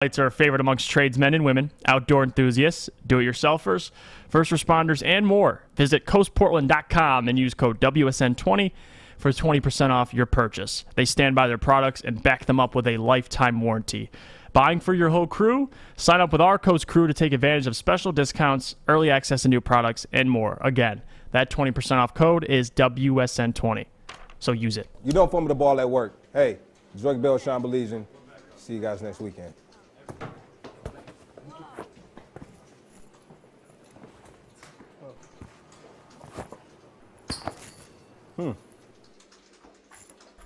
Lights are a favorite amongst tradesmen and women, outdoor enthusiasts, do-it-yourselfers, first responders, and more. Visit coastportland.com and use code WSN20 for 20% off your purchase. They stand by their products and back them up with a lifetime warranty. Buying for your whole crew? Sign up with our Coast crew to take advantage of special discounts, early access to new products, and more. Again, that 20% off code is WSN20. So use it. You don't fumble the ball at work. Hey, Drake Bell, Sean Belizean. See you guys next weekend.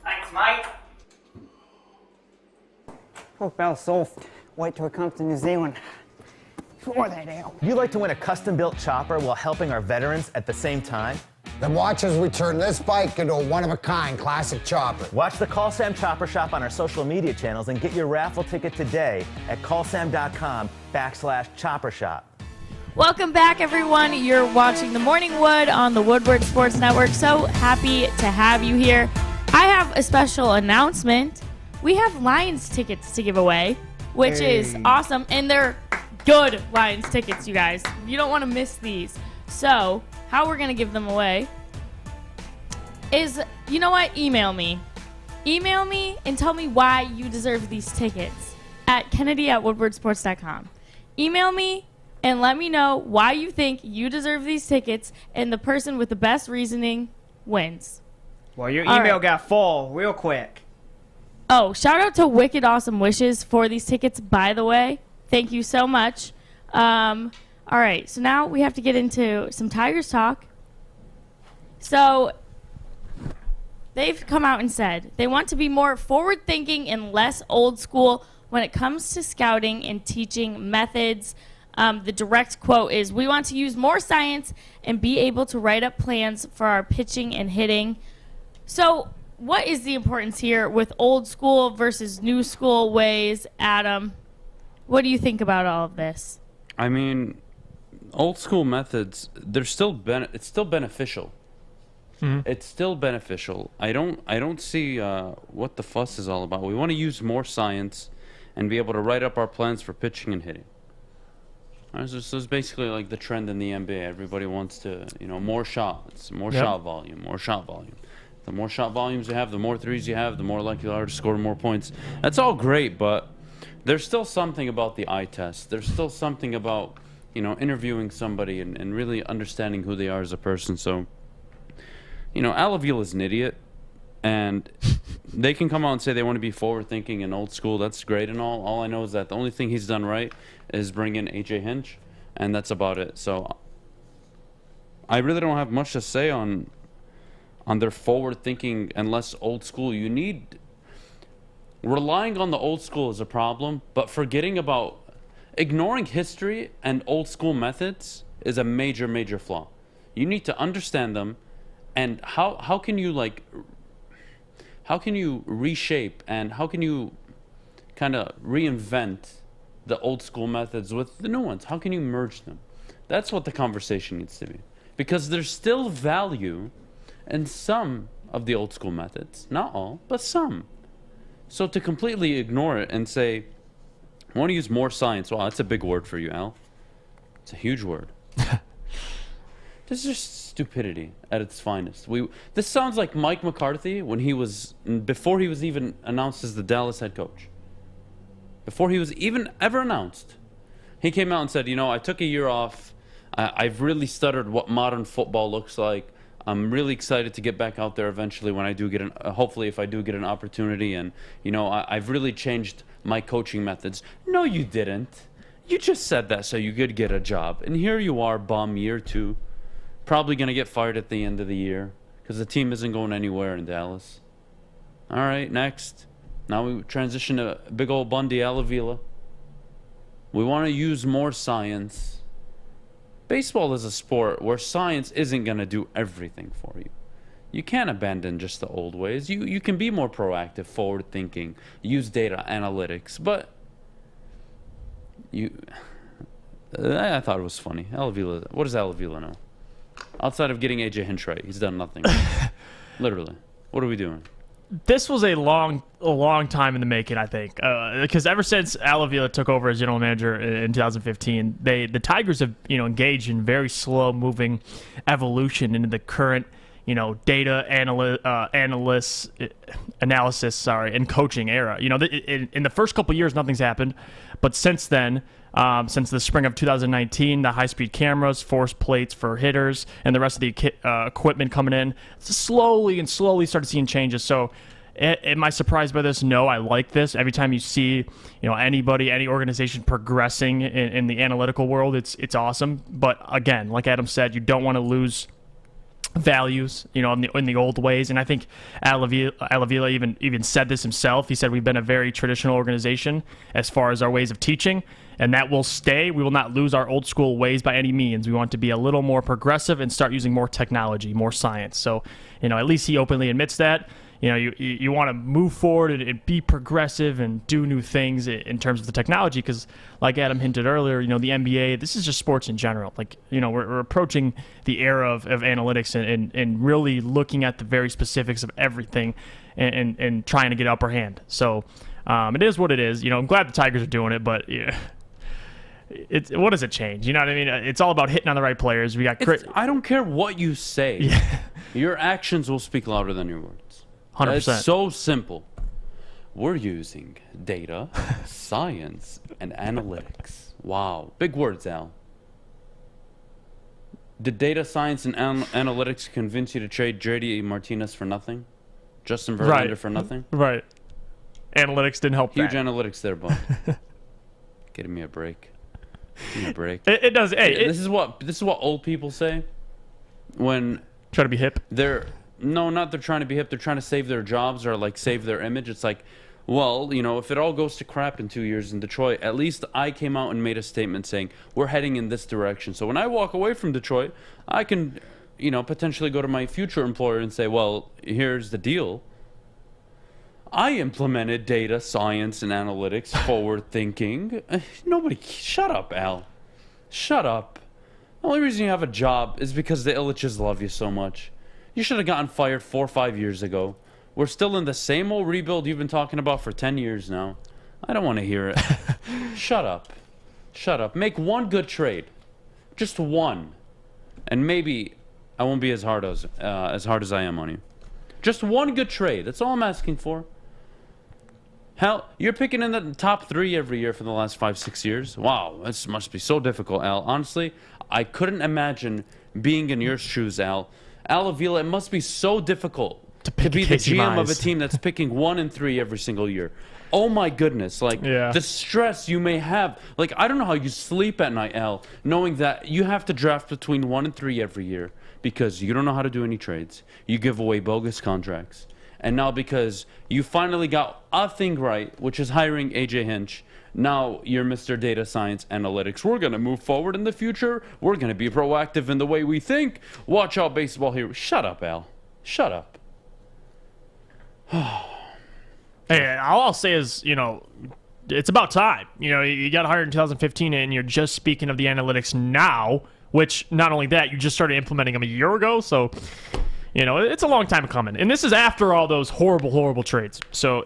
Thanks, mate. Oh, Bell's soft. Wait till it comes to New Zealand. Pour that out. You like to win a custom-built chopper while helping our veterans at the same time? Then watch as we turn this bike into a one-of-a-kind classic chopper. Watch the Call Sam Chopper Shop on our social media channels and get your raffle ticket today at callsam.com/chopper shop. Welcome back, everyone. You're watching The Morning Wood on the Woodward Sports Network. So happy to have you here. I have a special announcement. We have Lions tickets to give away, which is awesome. And they're good Lions tickets, you guys. You don't want to miss these. So how we're going to give them away is, you know what? Email me. Email me and tell me why you deserve these tickets at kennedy@woodwardsports.com. Email me and let me know why you think you deserve these tickets, and the person with the best reasoning wins. Well, your All email right. got full real quick. Oh, shout out to Wicked Awesome Wishes for these tickets, by the way. Thank you so much. All right, so now we have to get into some Tigers talk. So they've come out and said they want to be more forward-thinking and less old school when it comes to scouting and teaching methods. The direct quote is, "We want to use more science and be able to write up plans for our pitching and hitting." So what is the importance here with old school versus new school ways, Adam? What do you think about all of this? I mean, old school methods, it's still beneficial. It's still beneficial. I don't see what the fuss is all about. We want to use more science and be able to write up our plans for pitching and hitting. So it's basically like the trend in the NBA. Everybody wants to, more shots, more shot volume, more shot volume. The more shot volumes you have, the more threes you have, the more likely you are to score more points. That's all great, but there's still something about the eye test. There's still something about, interviewing somebody and really understanding who they are as a person. So, Al Avila is an idiot, and they can come out and say they want to be forward-thinking and old school. That's great and all. All I know is that the only thing he's done right is bring in A.J. Hinch, and that's about it. So I really don't have much to say on their forward-thinking and less old school. Relying on the old school is a problem, but ignoring history and old school methods is a major, major flaw. You need to understand them, and how can you reshape and how can you kind of reinvent the old school methods with the new ones? How can you merge them? That's what the conversation needs to be, because there's still value in some of the old school methods, not all, but some. So to completely ignore it and say, I want to use more science. Wow, that's a big word for you, Al. It's a huge word. This is just stupidity at its finest. This sounds like Mike McCarthy before he was even announced as the Dallas head coach. Before he was even ever announced, he came out and said, I took a year off. I've really studied what modern football looks like. I'm really excited to get back out there eventually when I do get hopefully if I do get an opportunity. And, I've really changed my coaching methods. No, you didn't. You just said that so you could get a job. And here you are, bum, year 2. Probably going to get fired at the end of the year because the team isn't going anywhere in Dallas. All right, next. Now we transition to big old Bundy Al Avila. We want to use more science. Baseball is a sport where science isn't going to do everything for you. You can't abandon just the old ways. You can be more proactive, forward-thinking, use data analytics, but I thought it was funny. Al Avila, what does Al Avila know? Outside of getting A.J. Hinch right, he's done nothing. Literally. What are we doing? this was a long time in the making, I think, because ever since Al Avila took over as general manager in 2015, the Tigers have engaged in very slow moving evolution into the current data analysis and coaching era. In the first couple of years, nothing's happened, but since then. Since the spring of 2019, the high-speed cameras, force plates for hitters, and the rest of the equipment coming in, slowly started seeing changes. So, am I surprised by this? No, I like this. Every time you see, anybody, any organization progressing in the analytical world, it's awesome. But again, like Adam said, you don't want to lose values, in the old ways. And I think Al Avila even said this himself. He said we've been a very traditional organization as far as our ways of teaching, and that will stay. We will not lose our old school ways by any means. We want to be a little more progressive and start using more technology, more science. So, at least he openly admits that. You want to move forward and be progressive and do new things in terms of the technology, because like Adam hinted earlier, the NBA, this is just sports in general. Like, we're approaching the era of analytics and really looking at the very specifics of everything and trying to get upper hand. So it is what it is. I'm glad the Tigers are doing it, but what does it change? You know what I mean? It's all about hitting on the right players. We got I don't care what you say. Yeah. Your actions will speak louder than your words. 100%. It's so simple. We're using data, science, and analytics. Wow. Big words, Al. Did data science and analytics convince you to trade JD Martinez for nothing? Justin Verlander for nothing? Right. Analytics didn't help Huge that. analytics there, bud. Give me a break. Give me a break. It does. Hey, this is what old people say when try to be hip. They're trying to be hip. They're trying to save their jobs or like save their image. It's like, well, if it all goes to crap in 2 years in Detroit, at least I came out and made a statement saying we're heading in this direction. So when I walk away from Detroit, I can, potentially go to my future employer and say, well, here's the deal. I implemented data, science, and analytics, forward thinking. Shut up, Al. Shut up. The only reason you have a job is because the Illiches love you so much. You should have gotten fired 4 or 5 years ago. We're still in the same old rebuild you've been talking about for 10 years now. I don't want to hear it. Shut up. Shut up. Make one good trade. Just one. And maybe I won't be as hard as I am on you. Just one good trade. That's all I'm asking for. Hell, you're picking in the top 3 every year for the last 5-6 years. Wow, this must be so difficult, Al. Honestly, I couldn't imagine being in your shoes, Al. Al Avila, it must be so difficult to be the GM of a team that's picking 1 and 3 every single year. Oh my goodness, the stress you may have. I don't know how you sleep at night, Al, knowing that you have to draft between 1 and 3 every year because you don't know how to do any trades. You give away bogus contracts. And now because you finally got a thing right, which is hiring AJ Hinch, now you're Mr. Data Science Analytics. We're going to move forward in the future. We're going to be proactive in the way we think. Watch out, baseball here. Shut up, Al. Shut up. Hey, all I'll say is, it's about time. You got hired in 2015, and you're just speaking of the analytics now, which not only that, you just started implementing them a year ago. So, it's a long time coming. And this is after all those horrible, horrible trades. So,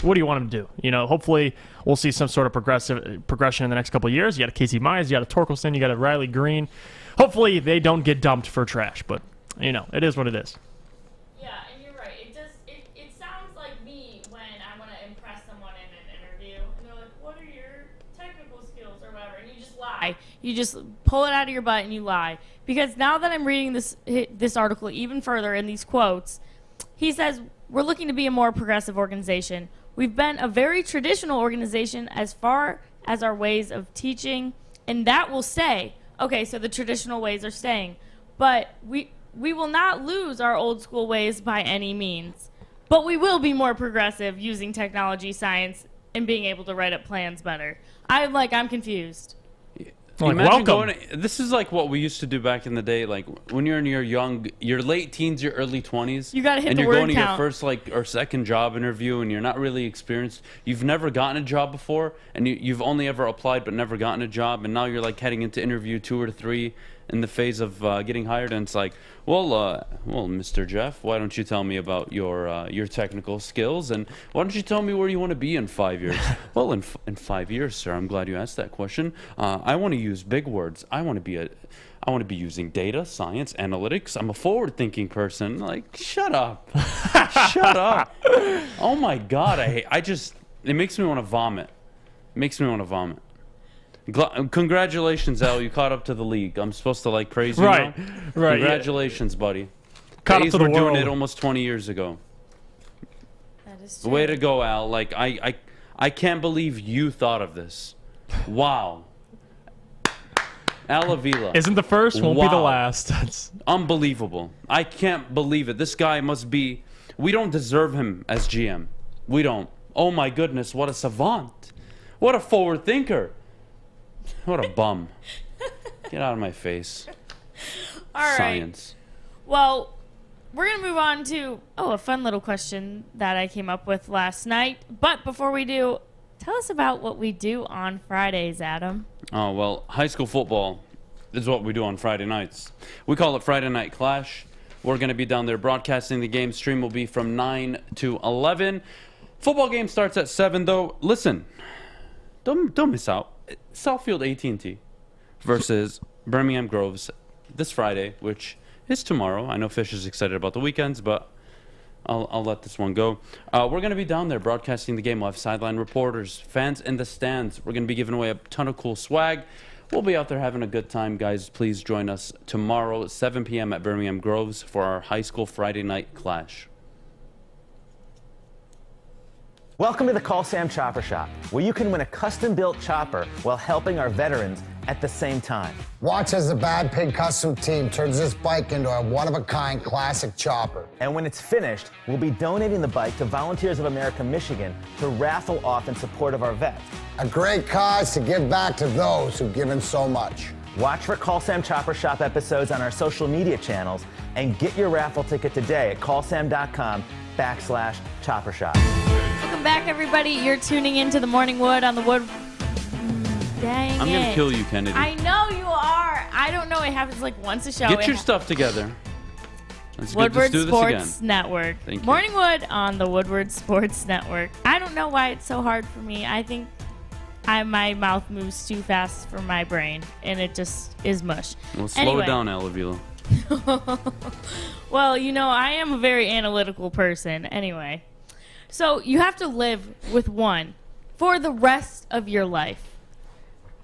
what do you want them to do? Hopefully we'll see some sort of progression in the next couple of years. You got a Casey Mize, you got a Torkelson, you got a Riley Green. Hopefully they don't get dumped for trash, but, it is what it is. Yeah, and you're right. It sounds like me when I want to impress someone in an interview, and they're like, what are your technical skills or whatever, and you just lie. You just pull it out of your butt and you lie. Because now that I'm reading this article even further in these quotes, he says, we're looking to be a more progressive organization. We've been a very traditional organization as far as our ways of teaching, and that will stay. Okay, so the traditional ways are staying. But we will not lose our old school ways by any means. But we will be more progressive using technology, science, and being able to write up plans better. I'm confused. Welcome. This is like what we used to do back in the day. Like when you're in your late teens, your early 20s. You gotta hit the and word you're going count. to your first or second job interview, and you're not really experienced. You've never gotten a job before, and you've only ever applied but never gotten a job. And now you're heading into interview 2 or 3, in the phase of getting hired, and it's like, well, Mr. Jeff, why don't you tell me about your technical skills, and why don't you tell me where you want to be in 5 years? Well, in 5 years, sir, I'm glad you asked that question. I want to use big words. I want to be using data, science, analytics. I'm a forward-thinking person. Like, shut up. Shut up. Oh, my God. It makes me want to vomit. It makes me want to vomit. Congratulations, Al. You caught up to the league. I'm supposed to, praise you Right. now? Right. Congratulations, buddy. Caught up A's to the were doing world. it almost 20 years ago. That is true. Way to go, Al. I can't believe you thought of this. Wow. Al Avila. Isn't the first, won't be the Wow. last. That's Unbelievable. I can't believe it. This guy must be... We don't deserve him as GM. We don't. Oh, my goodness. What a savant. What a forward thinker. What a bum. Get out of my face. All right. Science. Well, we're going to move on to, a fun little question that I came up with last night. But before we do, tell us about what we do on Fridays, Adam. Oh, well, high school football is what we do on Friday nights. We call it Friday Night Clash. We're going to be down there broadcasting the game. Stream will be from 9 to 11. Football game starts at 7, though. Listen, don't miss out. Southfield AT&T versus Birmingham Groves this Friday, which is tomorrow. I know Fish is excited about the weekends, but I'll let this one go. We're going to be down there broadcasting the game. We'll have sideline reporters, fans in the stands. We're going to be giving away a ton of cool swag. We'll be out there having a good time, guys. Please join us tomorrow at 7 p.m. at Birmingham Groves for our high school Friday night clash. Welcome to the Call Sam Chopper Shop, where you can win a custom-built chopper while helping our veterans at the same time. Watch as the Bad Pig Custom team turns this bike into a one-of-a-kind classic chopper. And when it's finished, we'll be donating the bike to Volunteers of America Michigan to raffle off in support of our vets. A great cause to give back to those who've given so much. Watch for Call Sam Chopper Shop episodes on our social media channels and get your raffle ticket today at callsam.com/chopper shop. Welcome back, everybody. You're tuning into the Morning Wood on the Wood. Dang I'm it. going to kill you, Kennedy. I know you are. I don't know. It happens once a show. Get your stuff together. Let's Woodward do this Sports again. Network. Thank you. Morning Wood on the Woodward Sports Network. I don't know why it's so hard for me. I think my mouth moves too fast for my brain, and it just is mush. Well, slow Anyway. it down, Al Avila. Well, I am a very analytical person anyway. So you have to live with one for the rest of your life.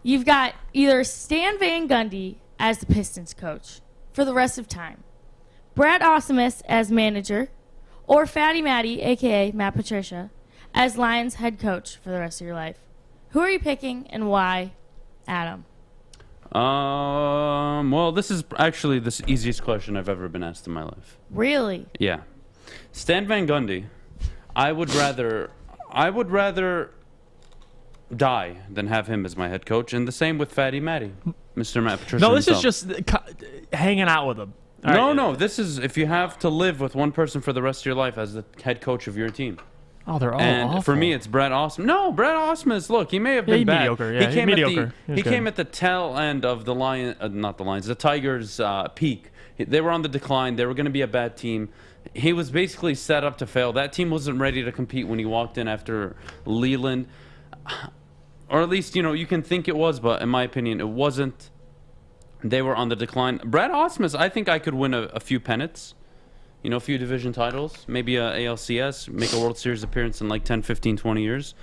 You've got either Stan Van Gundy as the Pistons coach for the rest of time, Brad Ausmus as manager, or Fatty Matty, a.k.a. Matt Patricia, as Lions head coach for the rest of your life. Who are you picking and why, Adam? Well, this is actually the easiest question I've ever been asked in my life. Really? Yeah. Stan Van Gundy, I would rather die than have him as my head coach, and the same with Fatty Matty, Mr. Matt Patricia no, this himself. is just hanging out with him. All No, right. no, this is if you have to live with one person for the rest of your life as the head coach of your team. Oh, they're all And awful. for me, it's Brad Ausmus. No, Brad Ausmus. Look, he may have been he's bad. mediocre. Yeah, he he's came mediocre. He came at the tail end of the the Tigers' peak. They were on the decline. They were going to be a bad team. He was basically set up to fail. That team wasn't ready to compete when he walked in after Leland, or at least you can think it was, but in my opinion, it wasn't. They were on the decline. Brad Ausmus, I think I could win a few pennants. A few division titles, maybe a ALCS, make a World Series appearance in 10, 15, 20 years.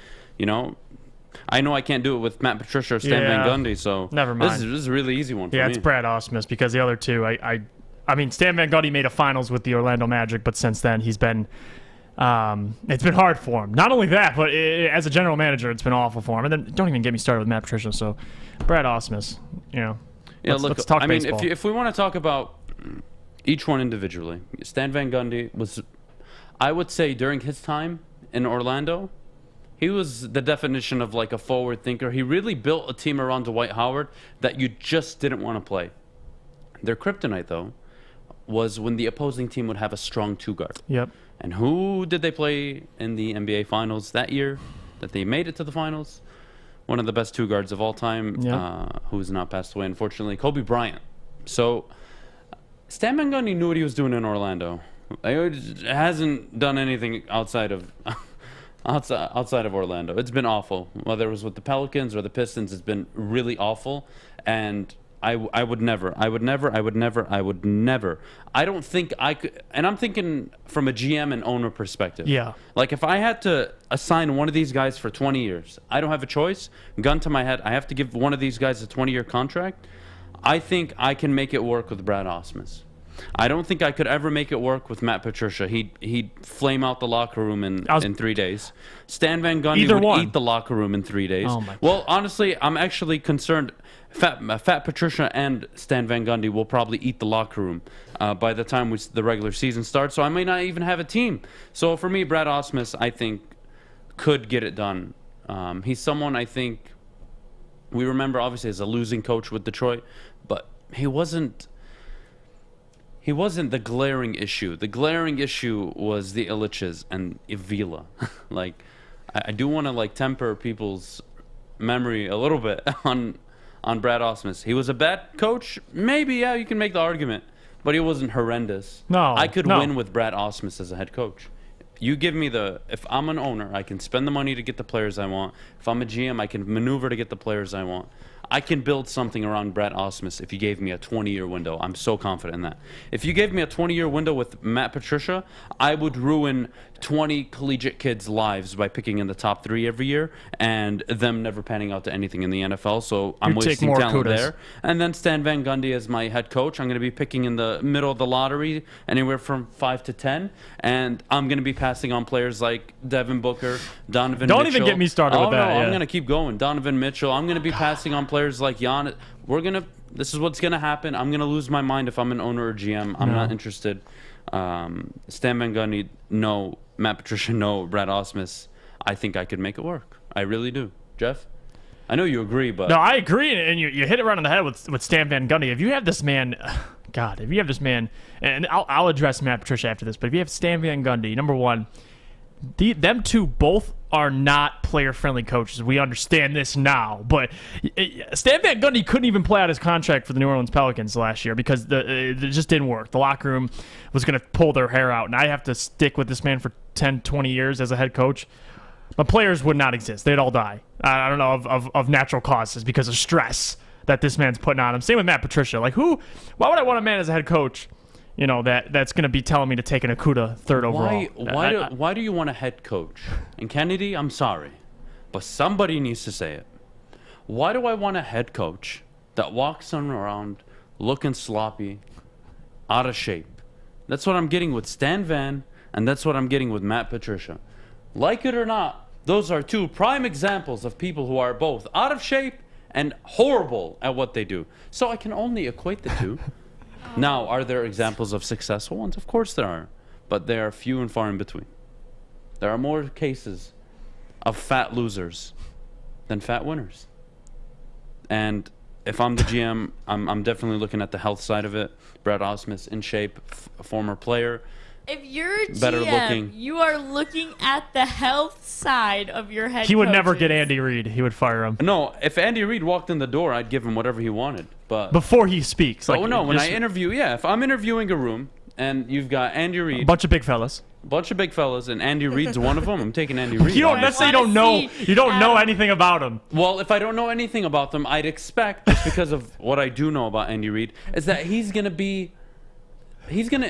I know I can't do it with Matt Patricia or Stan Van Gundy, so never mind. This is a really easy one for Yeah, me. it's Brad Ausmus because the other two, I mean, Stan Van Gundy made a finals with the Orlando Magic, but since then he's been, it's been hard for him. Not only that, but as a general manager, it's been awful for him. And then don't even get me started with Matt Patricia. So, Brad Ausmus, let's talk baseball. If we want to talk about each one individually, Stan Van Gundy was, I would say, during his time in Orlando, he was the definition of a forward thinker. He really built a team around Dwight Howard that you just didn't want to play. Their kryptonite, though, was when the opposing team would have a strong two-guard. Yep. And who did they play in the NBA Finals that year that they made it to the Finals? One of the best two guards of all time, Yep. who has not passed away, unfortunately, Kobe Bryant. So Stan Van Gundy knew what he was doing in Orlando. He hasn't done anything outside of outside of Orlando. It's been awful. Whether it was with the Pelicans or the Pistons, it's been really awful. And I would never. I don't think I could. And I'm thinking from a GM and owner perspective. Yeah. Like if I had to assign one of these guys for 20 years, I don't have a choice. Gun to my head, I have to give one of these guys a 20-year contract. I think I can make it work with Brad Osmus. I don't think I could ever make it work with Matt Patricia. He'd flame out the locker room in 3 days. Stan Van Gundy would eat the locker room in 3 days. Oh my God. Well, honestly, I'm actually concerned. Fat Patricia and Stan Van Gundy will probably eat the locker room by the time the regular season starts. So I may not even have a team. So for me, Brad Osmus, I think, could get it done. He's someone I think we remember obviously as a losing coach with Detroit, but he wasn't the glaring issue. The glaring issue was the Illiches and Avila. Like, I do want to temper people's memory a little bit on Brad Osmus. He was a bad coach. Maybe, yeah, you can make the argument, but he wasn't horrendous. No, I could win with Brad Osmus as a head coach. You give me if I'm an owner, I can spend the money to get the players I want. If I'm a GM, I can maneuver to get the players I want. I can build something around Brad Osmus if you gave me a 20-year window. I'm so confident in that. If you gave me a 20-year window with Matt Patricia, I would ruin 20 collegiate kids' lives by picking in the top 3 every year and them never panning out to anything in the NFL. So I'm wasting talent there. And then Stan Van Gundy as my head coach. I'm going to be picking in the middle of the lottery, anywhere from 5 to 10. And I'm going to be passing on players like Devin Booker, Donovan Mitchell. Don't even get me started with that. No, I'm going to keep going. Donovan Mitchell. I'm going to be passing on players like Giannis. This is what's going to happen. I'm going to lose my mind if I'm an owner or GM. I'm not interested. Stan Van Gundy, no. Matt Patricia, no. Brad Osmus, I think I could make it work. I really do. Jeff? I know you agree, but... No, I agree, and you hit it right on the head with Stan Van Gundy. If you have this man... God, if you have this man... And I'll address Matt Patricia after this, but if you have Stan Van Gundy, number one, them two both are not player-friendly coaches. We understand this now, but Stan Van Gundy couldn't even play out his contract for the New Orleans Pelicans last year because it just didn't work. The locker room was going to pull their hair out, and I have to stick with this man for 10, 20 years as a head coach. But players would not exist. They'd all die. I don't know, of natural causes because of stress that this man's putting on him. Same with Matt Patricia. Like, why would I want a man as a head coach, that's going to be telling me to take an Akuda third overall? Why do you want a head coach? And Kennedy, I'm sorry, but somebody needs to say it. Why do I want a head coach that walks around looking sloppy, out of shape? That's what I'm getting with Stan Van, and that's what I'm getting with Matt Patricia. Like it or not, those are two prime examples of people who are both out of shape and horrible at what they do. So I can only equate the two. Now, are there examples of successful ones? Of course there are, but they are few and far in between. There are more cases of fat losers than fat winners. And if I'm the GM, I'm definitely looking at the health side of it. Brad Osmus, in shape, a former player. If you're a better GM, looking. You are looking at the health side of your head. He would never coaches. get Andy Reid. He would fire him. No, if Andy Reid walked in the door, I'd give him whatever he wanted. But before he speaks. when I interview, if I'm interviewing a room and you've got Andy Reid, a bunch of big fellas, and Andy Reid's one of them, I'm taking Andy Reid. Let's say you don't know anything about him. Well, if I don't know anything about them, I'd expect, just because of what I do know about Andy Reid, is that he's gonna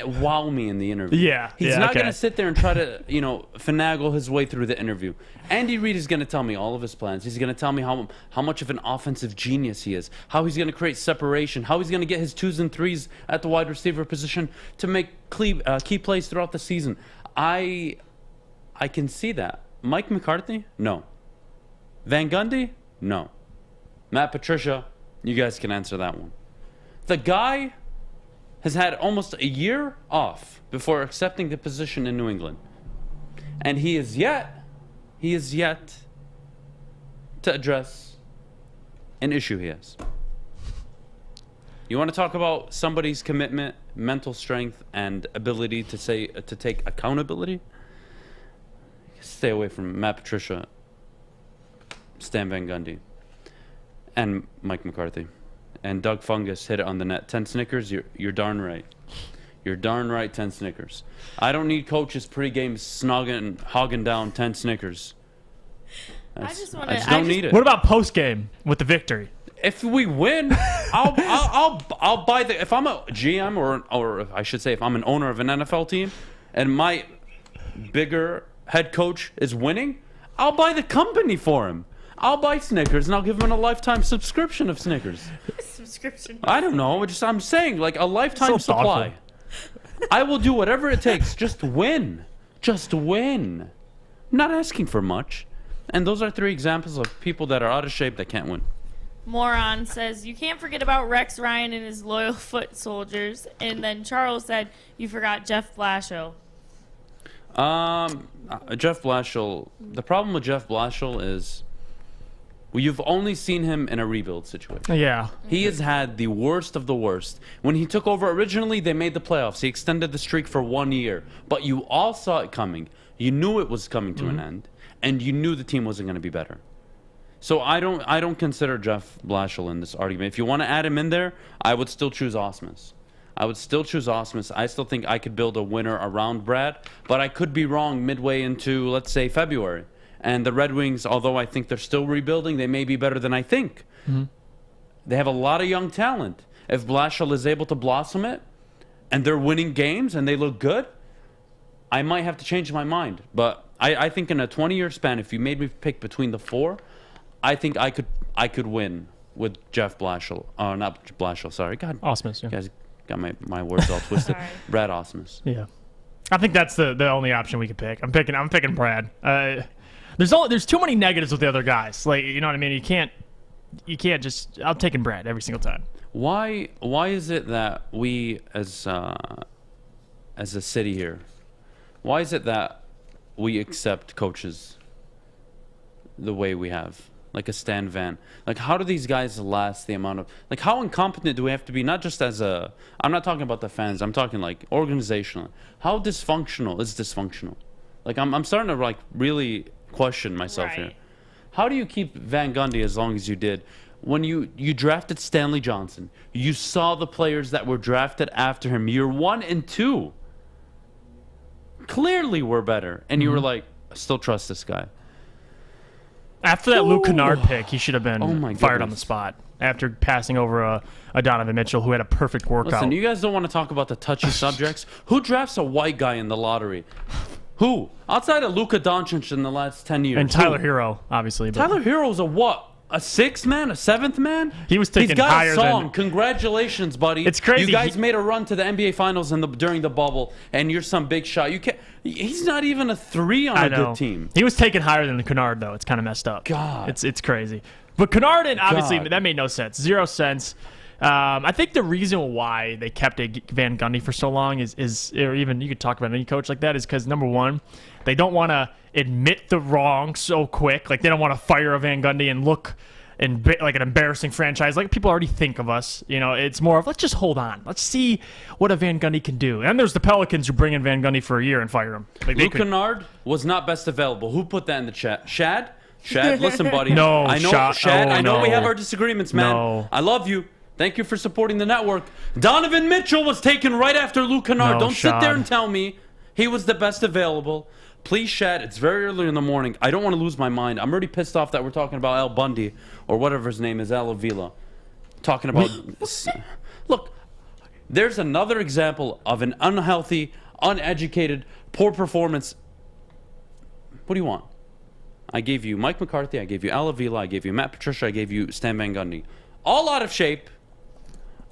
wow me in the interview. He's not going to sit there and try to, finagle his way through the interview. Andy Reid is going to tell me all of his plans. He's going to tell me how much of an offensive genius he is, how he's going to create separation, how he's going to get his 2s and 3s at the wide receiver position to make key plays throughout the season. I can see that. Mike McCarthy? No. Van Gundy? No. Matt Patricia? You guys can answer that one. The guy has had almost a year off before accepting the position in New England. And he is yet to address an issue he has. You want to talk about somebody's commitment, mental strength, and ability to take accountability? Stay away from Matt Patricia, Stan Van Gundy, and Mike McCarthy. and Doug Fungus hit it on the net. 10 Snickers, you're darn right. You're darn right, 10 Snickers. I don't need coaches pregame hogging down 10 Snickers. I just don't need it. What about postgame with the victory? If we win, I'll buy the. If I'm a GM or I should say, if I'm an owner of an NFL team, and my bigger head coach is winning, I'll buy the company for him. I'll buy Snickers and I'll give him a lifetime subscription of Snickers. Subscription. I don't know. I'm saying like a lifetime supply. I will do whatever it takes. Just win. Just win. I'm not asking for much. And those are 3 examples of people that are out of shape that can't win. Moron says, you can't forget about Rex Ryan and his loyal foot soldiers. And then Charles said, you forgot Jeff Blashill. Jeff Blashill, the problem with Jeff Blashill is you've only seen him in a rebuild situation. Yeah. He has had the worst of the worst. When he took over originally, they made the playoffs. He extended the streak for 1 year. But you all saw it coming. You knew it was coming to an end. And you knew the team wasn't going to be better. So I don't consider Jeff Blashill in this argument. If you want to add him in there, I would still choose Osmus. I still think I could build a winner around Brad, but I could be wrong midway into, let's say, February. And the Red Wings, although I think they're still rebuilding, they may be better than I think. They have a lot of young talent. If Blashill is able to blossom it, and they're winning games, and they look good, I might have to change my mind. But I think in a 20-year span, if you made me pick between the 4, I think I could win with Jeff Blashill. Not Blashill, sorry. God, Osmus, yeah. You guys got my words all twisted. Brad Osmus. Yeah. I think that's the only option we could pick. I'm picking Brad. There's too many negatives with the other guys. Like, you know what I mean? You can't just. I'm taking Brad every single time. Why is it that we as a city here, why is it that we accept coaches the way we have? Like a Stan Van. Like, how do these guys last the amount of... Like, how incompetent do we have to be? Not just as a... I'm not talking about the fans. I'm talking, like, organizational. How dysfunctional is dysfunctional? Like, I'm starting to, like, really question myself here. How do you keep Van Gundy as long as you did? When you drafted Stanley Johnson, you saw the players that were drafted after him. Year 1 and 2 clearly were better. And you were like, I still trust this guy. After that Luke Kennard pick, he should have been fired on the goodness. spot. After passing over a Donovan Mitchell who had a perfect workout. Listen, you guys don't want to talk about the touchy subjects. Who drafts a white guy in the lottery? Who? Outside of Luka Doncic in the last 10 years. And Tyler Hero, obviously. But Tyler Hero's a what? A 6th man? A 7th man? He was taken He's got higher a song. than... Congratulations, buddy. It's crazy. You guys made a run to the NBA Finals during the bubble, and you're some big shot. You can't. He's not even a 3 on a good team. He was taken higher than the Kennard, though. It's kind of messed up. God. It's crazy. But Kennard, and obviously, that made no sense. 0 cents. I think the reason why they kept Van Gundy for so long is or even you could talk about any coach like that, is because, number one, they don't want to admit the wrong so quick. Like, they don't want to fire a Van Gundy and look like an embarrassing franchise. Like, people already think of us. You know, it's more of, let's just hold on. Let's see what a Van Gundy can do. And there's the Pelicans who bring in Van Gundy for a year and fire him. Like, Luke Kennard was not best available. Who put that in the chat? Shad, listen, buddy. No, I know, Shad. I know we have our disagreements, man. No. I love you. Thank you for supporting the network. Donovan Mitchell was taken right after Luke Kennard. Don't sit there and tell me he was the best available. Please, Shad, it's very early in the morning. I don't want to lose my mind. I'm already pissed off that we're talking about Al Bundy, or whatever his name is, Al Avila. Talking about... Look, there's another example of an unhealthy, uneducated, poor performance. What do you want? I gave you Mike McCarthy, I gave you Al Avila, I gave you Matt Patricia, I gave you Stan Van Gundy. All out of shape.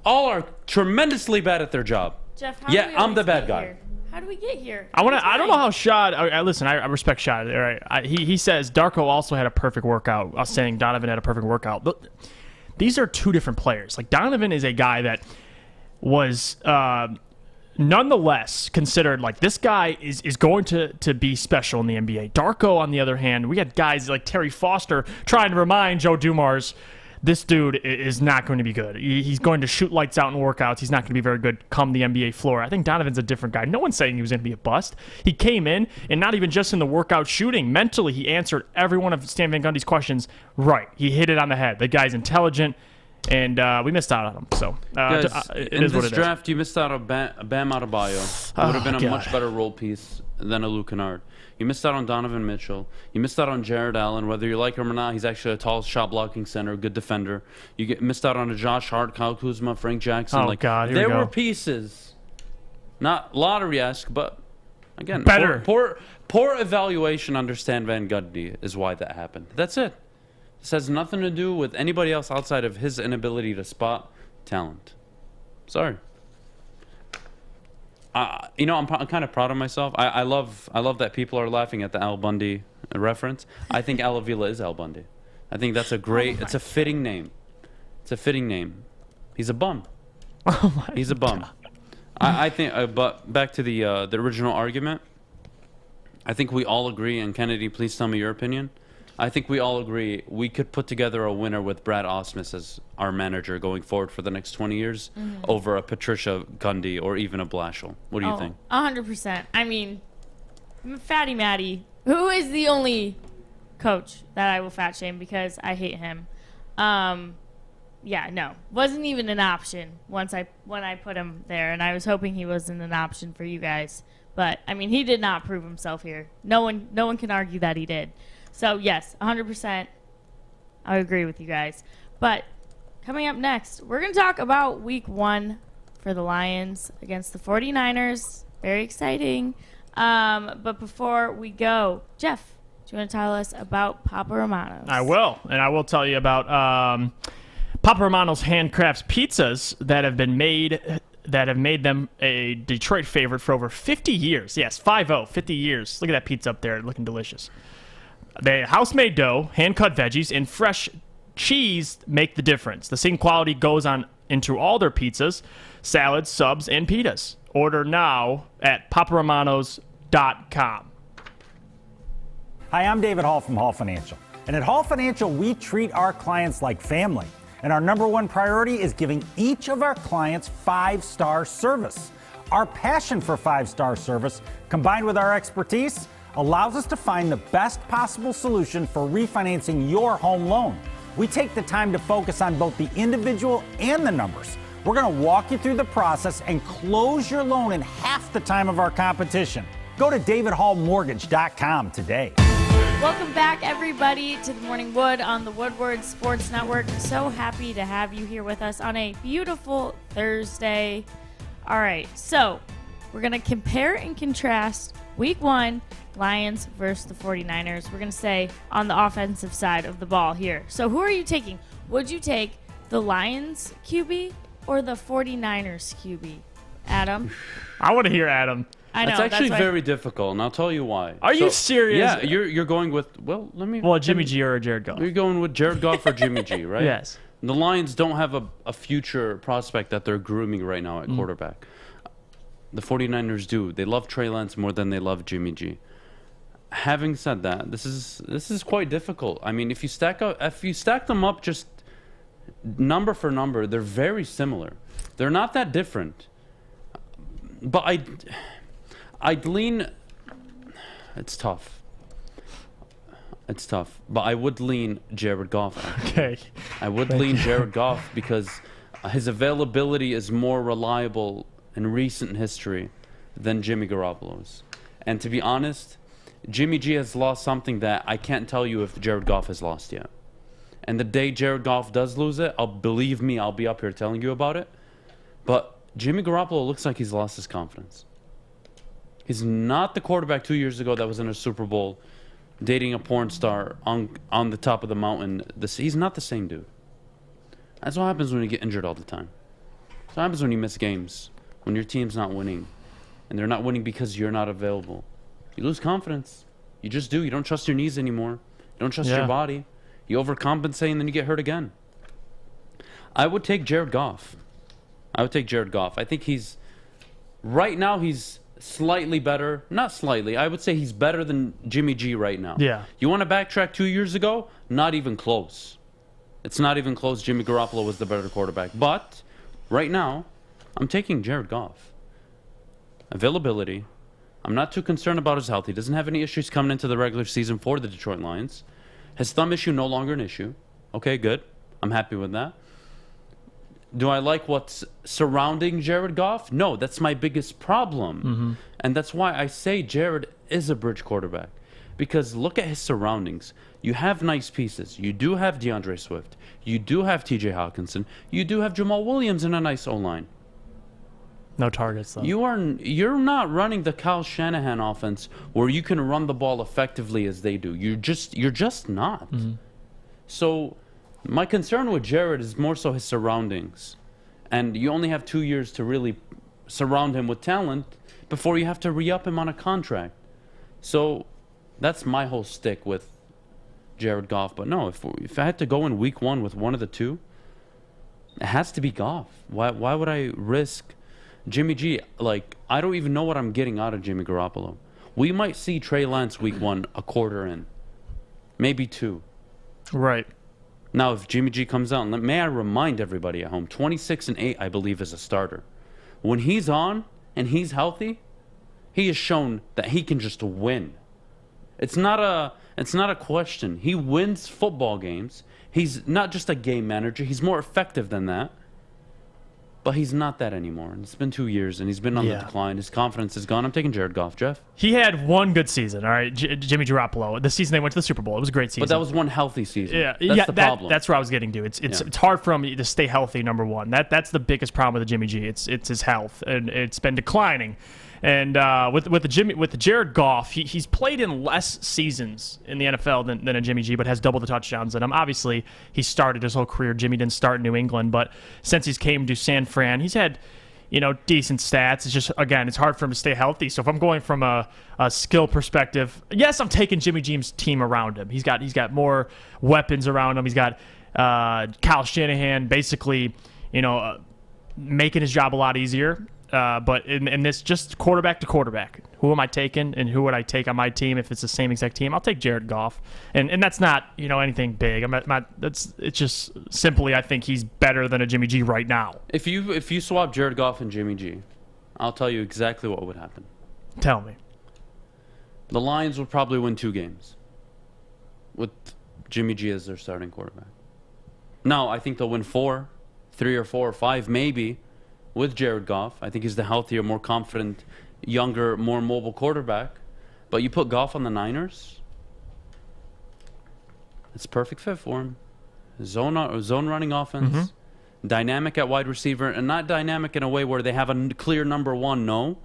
All are tremendously bad at their job. Jeff, how do we I'm the bad get guy. here? How do we get here? I don't know how Shad. Listen, I respect Shad. All right, he says Darko also had a perfect workout. I was saying Donovan had a perfect workout. But these are two different players. Like, Donovan is a guy that was nonetheless considered like, this guy is going to be special in the NBA. Darko, on the other hand, we had guys like Terry Foster trying to remind Joe Dumars, this dude is not going to be good. He's going to shoot lights out in workouts. He's not going to be very good come the NBA floor. I think Donovan's a different guy. No one's saying he was going to be a bust. He came in, and not even just in the workout shooting. Mentally, he answered every one of Stan Van Gundy's questions right. He hit it on the head. The guy's intelligent. and we missed out on him. So Guys, it in is what this it draft, you missed out on Bam Adebayo. It would have been a much better role piece than a Luke Kennard. You missed out on Donovan Mitchell. You missed out on Jared Allen. Whether you like him or not, he's actually a tall shot-blocking center, good defender. You missed out on a Josh Hart, Kyle Kuzma, Frank Jackson. Oh, God, here we there go. were pieces, not lottery-esque, but again, Better. Poor evaluation under Stan Van Gundy is why that happened. That's it. This has nothing to do with anybody else outside of his inability to spot talent. Sorry. I'm kind of proud of myself. I love that people are laughing at the Al Bundy reference. I think Al Avila is Al Bundy. I think that's a great. It's a fitting name. It's a fitting name. He's a bum. He's a bum. I think. But back to the original argument. I think we all agree, and Kennedy, please tell me your opinion. I think we all agree we could put together a winner with Brad Osmus as our manager going forward for the next 20 years over a Patricia Gundy or even a Blashill. What do you think? 100%. I mean, Fatty Matty, who is the only coach that I will fat shame because I hate him. No, wasn't even an option when I put him there, and I was hoping he wasn't an option for you guys. But I mean, he did not prove himself here. No one can argue that he did. So, yes, 100%, I agree with you guys. But coming up next, we're going to talk about week 1 for the Lions against the 49ers. Very exciting. But before we go, Jeff, do you want to tell us about Papa Romano's? I will. And I will tell you about Papa Romano's handcrafts pizzas that have made them a Detroit favorite for over 50 years. Yes, 50 years. Look at that pizza up there, looking delicious. The house-made dough, hand-cut veggies, and fresh cheese make the difference. The same quality goes on into all their pizzas, salads, subs, and pitas. Order now at paparomanos.com. Hi, I'm David Hall from Hall Financial. And at Hall Financial, we treat our clients like family. And our number one priority is giving each of our clients 5-star service. Our passion for 5-star service, combined with our expertise, allows us to find the best possible solution for refinancing your home loan. We take the time to focus on both the individual and the numbers. We're going to walk you through the process and close your loan in half the time of our competition. Go to davidhallmortgage.com today. Welcome back, everybody, to the Morning Wood on the Woodward Sports Network. So happy to have you here with us on a beautiful Thursday. All right, so we're going to compare and contrast Week 1, Lions versus the 49ers. We're going to stay on the offensive side of the ball here. So who are you taking? Would you take the Lions QB or the 49ers QB? Adam? I want to hear Adam. I know. It's actually very difficult, and I'll tell you why. Are you serious? Yeah, you're going with, Jimmy G or Jared Goff. You're going with Jared Goff or Jimmy G, right? Yes. The Lions don't have a future prospect that they're grooming right now at quarterback. The 49ers do. They love Trey Lance more than they love Jimmy G. Having said that, this is quite difficult. I mean, if you stack them up just number for number, they're very similar. They're not that different. But I'd lean. It's tough. But I would lean Jared Goff. Okay. I would lean Jared Goff because his availability is more reliable in recent history than Jimmy Garoppolo's. And to be honest, Jimmy G has lost something that I can't tell you if Jared Goff has lost yet. And the day Jared Goff does lose it, believe me, I'll be up here telling you about it. But Jimmy Garoppolo looks like he's lost his confidence. He's not the quarterback 2 years ago that was in a Super Bowl dating a porn star on the top of the mountain. He's not the same dude. That's what happens when you get injured all the time. That's what happens when you miss games, when your team's not winning. And they're not winning because you're not available. You lose confidence. You just do. You don't trust your knees anymore. You don't trust your body. You overcompensate and then you get hurt again. I would take Jared Goff. I think right now he's slightly better. Not slightly. I would say he's better than Jimmy G right now. Yeah. You want to backtrack 2 years ago? Not even close. It's not even close. Jimmy Garoppolo was the better quarterback. But right now, I'm taking Jared Goff. Availability. I'm not too concerned about his health. He doesn't have any issues coming into the regular season for the Detroit Lions. His thumb issue no longer an issue. Okay, good. I'm happy with that. Do I like what's surrounding Jared Goff? No, that's my biggest problem. And that's why I say Jared is a bridge quarterback. Because look at his surroundings. You have nice pieces. You do have DeAndre Swift. You do have TJ Hawkinson. You do have Jamal Williams in a nice O-line. No targets, though. You're not running the Kyle Shanahan offense where you can run the ball effectively as they do. You're just not. So my concern with Jared is more so his surroundings. And you only have 2 years to really surround him with talent before you have to re-up him on a contract. So that's my whole stick with Jared Goff. But no, if I had to go in week 1 with one of the two, it has to be Goff. Why would I risk Jimmy G? Like, I don't even know what I'm getting out of Jimmy Garoppolo. We might see Trey Lance week 1 a quarter in. Maybe 2. Right. Now, if Jimmy G comes out, and may I remind everybody at home, 26-8, I believe, is a starter. When he's on and he's healthy, he has shown that he can just win. It's not a question. He wins football games. He's not just a game manager. He's more effective than that. But he's not that anymore. And it's been 2 years, and he's been on the decline. His confidence is gone. I'm taking Jared Goff, Jeff. He had one good season, all right, Jimmy Garoppolo. The season they went to the Super Bowl, it was a great season. But that was one healthy season. Yeah, that's the problem. That's where I was getting to. It's hard for him to stay healthy. Number one, that's the biggest problem with the Jimmy G. It's his health, and it's been declining. And with the Jared Goff, he's played in less seasons in the NFL than a Jimmy G, but has double the touchdowns in him. Obviously, he started his whole career. Jimmy didn't start in New England, but since he's came to San Fran, he's had decent stats. It's just, again, it's hard for him to stay healthy. So if I'm going from a skill perspective, yes, I'm taking Jimmy G's team around him. He's got more weapons around him. He's got Kyle Shanahan basically, making his job a lot easier. But in this, just quarterback to quarterback, who am I taking and who would I take on my team if it's the same exact team? I'll take Jared Goff, and that's not anything big. It's just simply I think he's better than a Jimmy G right now. If you swap Jared Goff and Jimmy G, I'll tell you exactly what would happen. Tell me. The Lions would probably win 2 games with Jimmy G as their starting quarterback. No, I think they'll win 4, 3 or 4 or 5 maybe. With Jared Goff, I think he's the healthier, more confident, younger, more mobile quarterback. But you put Goff on the Niners, it's a perfect fit for him. Zone running offense, dynamic at wide receiver, and not dynamic in a way where they have a clear number one, no.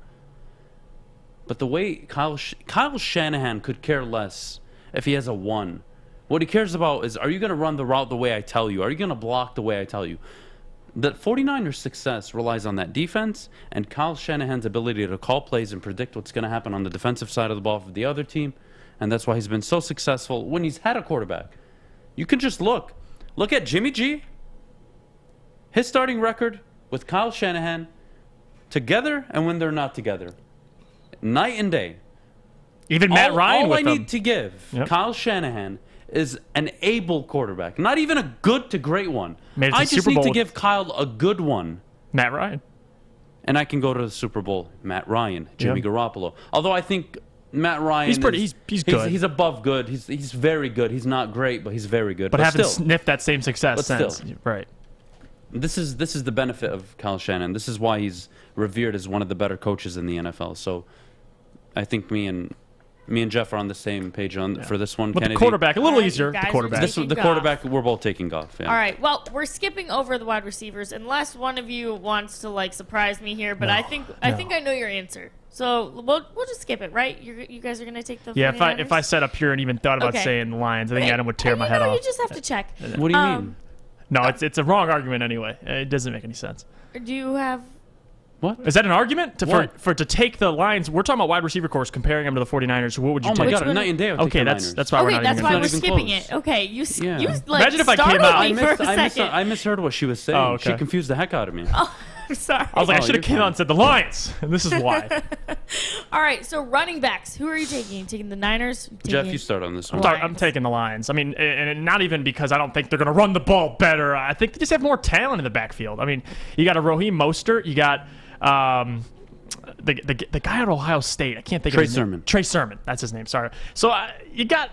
But the way Kyle Shanahan could care less if he has a 1. What he cares about is, are you going to run the route the way I tell you? Are you going to block the way I tell you? The 49ers' success relies on that defense and Kyle Shanahan's ability to call plays and predict what's going to happen on the defensive side of the ball for the other team. And that's why he's been so successful when he's had a quarterback. You can just look at Jimmy G, his starting record with Kyle Shanahan, together and when they're not together. Night and day. Even Matt Ryan with I need to give Kyle Shanahan is an able quarterback. Not even a good to great one. I just need to give Kyle a good one. Matt Ryan. And I can go to the Super Bowl. Matt Ryan, Jimmy Garoppolo. Although I think Matt Ryan he's good. He's above good. He's very good. He's not great, but he's very good. But haven't sniffed that same success since. Still. Right. This is the benefit of Kyle Shanahan. This is why he's revered as one of the better coaches in the NFL. So I think me and Jeff are on the same page for this one. But Kennedy, the quarterback, a little easier. The quarterback. The quarterback, we're both taking Goff. Yeah. All right. Well, we're skipping over the wide receivers unless one of you wants to surprise me here. But I think I know your answer. So we'll just skip it, right? You guys are gonna take the 49ers? If I sat up here and even thought about saying the Lions, I think Adam would tear my head off. You just have to check. What do you mean? No, it's a wrong argument anyway. It doesn't make any sense. Do you have? What? Is that an argument? To take the Lions? We're talking about wide receiver course, comparing them to the 49ers. What would you take? Oh my God, night and day. Okay, that's why we're not even we're skipping it. Okay, you imagine if I came out. I misheard what she was saying. Oh, okay. She confused the heck out of me. Oh, I'm sorry. I was like, I should have came out and said the Lions, and this is why. All right, so running backs. Who are you taking? You taking the Niners? Jeff, you start on this one. I'm taking the Lions. I mean, and not even because I don't think they're going to run the ball better. I think they just have more talent in the backfield. I mean, you got a Raheem Mostert. You got the guy at Ohio State. I can't think of his name. Trey Sermon. That's his name. Sorry. So you got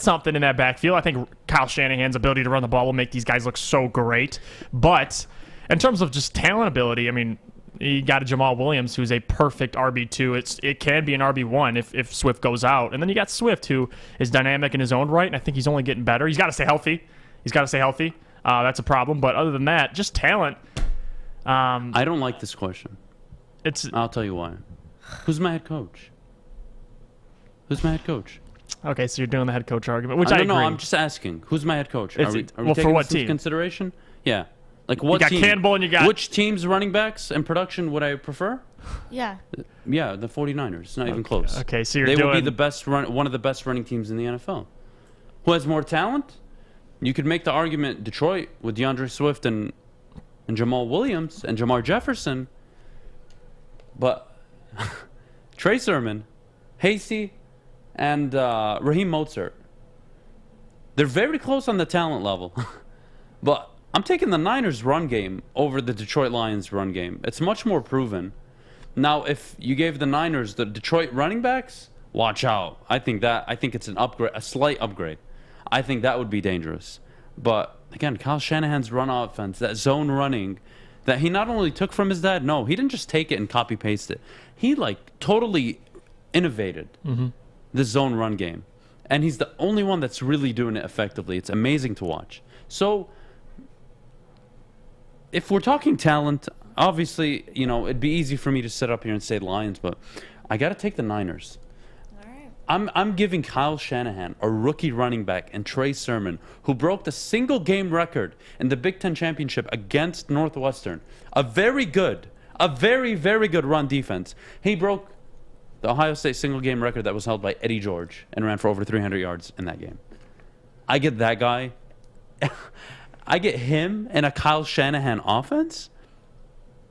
something in that backfield. I think Kyle Shanahan's ability to run the ball will make these guys look so great. But in terms of just talent ability, I mean, you got a Jamal Williams who's a perfect RB2. It can be an RB1 if Swift goes out. And then you got Swift, who is dynamic in his own right, and I think he's only getting better. He's got to stay healthy. That's a problem. But other than that, just talent. I don't like this question. I'll tell you why. Who's my head coach? Okay, so you're doing the head coach argument, which I agree. No, I'm just asking. Who's my head coach? Are we well, taking for what this into team? Consideration? Yeah. Like what You got team? Campbell and you got... Which team's running backs and production would I prefer? Yeah. Yeah, the 49ers. It's not even close. Okay, so you're They doing... will be the best one of the best running teams in the NFL. Who has more talent? You could make the argument Detroit with DeAndre Swift and Jamal Williams and Jamar Jefferson. But Trey Sermon, Hasty, and Raheem Mostert, they're very close on the talent level. But I'm taking the Niners run game over the Detroit Lions run game. It's much more proven. Now, if you gave the Niners the Detroit running backs, watch out. I think it's an upgrade, a slight upgrade. I think that would be dangerous. But again, Kyle Shanahan's run offense, that zone running that he not only took from his dad, no, he didn't just take it and copy paste it. He totally innovated the zone run game. And he's the only one that's really doing it effectively. It's amazing to watch. So if we're talking talent, obviously, it'd be easy for me to sit up here and say Lions, but I got to take the Niners. I'm giving Kyle Shanahan, a rookie running back, and Trey Sermon, who broke the single game record in the Big Ten Championship against Northwestern. A very, very good run defense. He broke the Ohio State single game record that was held by Eddie George and ran for over 300 yards in that game. I get that guy. I get him in a Kyle Shanahan offense.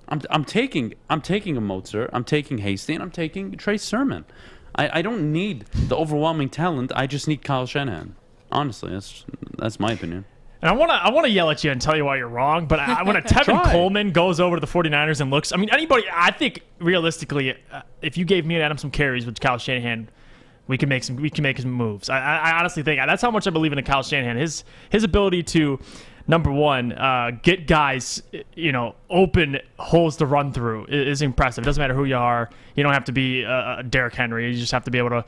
I'm taking a Mostert, I'm taking Hasty, and I'm taking Trey Sermon. I don't need the overwhelming talent. I just need Kyle Shanahan. Honestly, that's my opinion. And I want to yell at you and tell you why you're wrong, but when a Tevin Coleman goes over to the 49ers and looks, I mean, I think realistically, if you gave me and Adam some carries with Kyle Shanahan, we can make some moves. I honestly think that's how much I believe in Kyle Shanahan. His ability to, number one, get guys, open holes to run through is impressive. It doesn't matter who you are. You don't have to be Derrick Henry. You just have to be able to,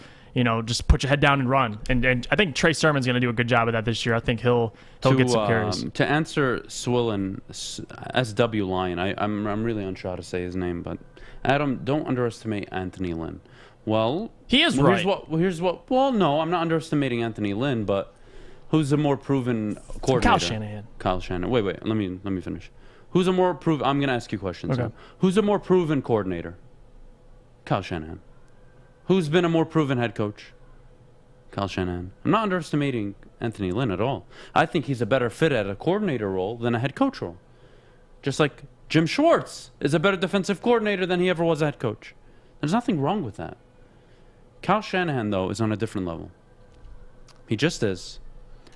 just put your head down and run. And I think Trey Sermon's going to do a good job of that this year. I think he'll get some carries. To answer Swillen, SW Lion, I'm really unsure how to say his name, but Adam, don't underestimate Anthony Lynn. Well, he is right. Well, no, I'm not underestimating Anthony Lynn, but who's a more proven coordinator? Kyle Shanahan. Wait. Let me finish. Who's a more proven? I'm going to ask you questions. Okay. So. Who's a more proven coordinator? Kyle Shanahan. Who's been a more proven head coach? Kyle Shanahan. I'm not underestimating Anthony Lynn at all. I think he's a better fit at a coordinator role than a head coach role. Just like Jim Schwartz is a better defensive coordinator than he ever was a head coach. There's nothing wrong with that. Kyle Shanahan, though, is on a different level. He just is.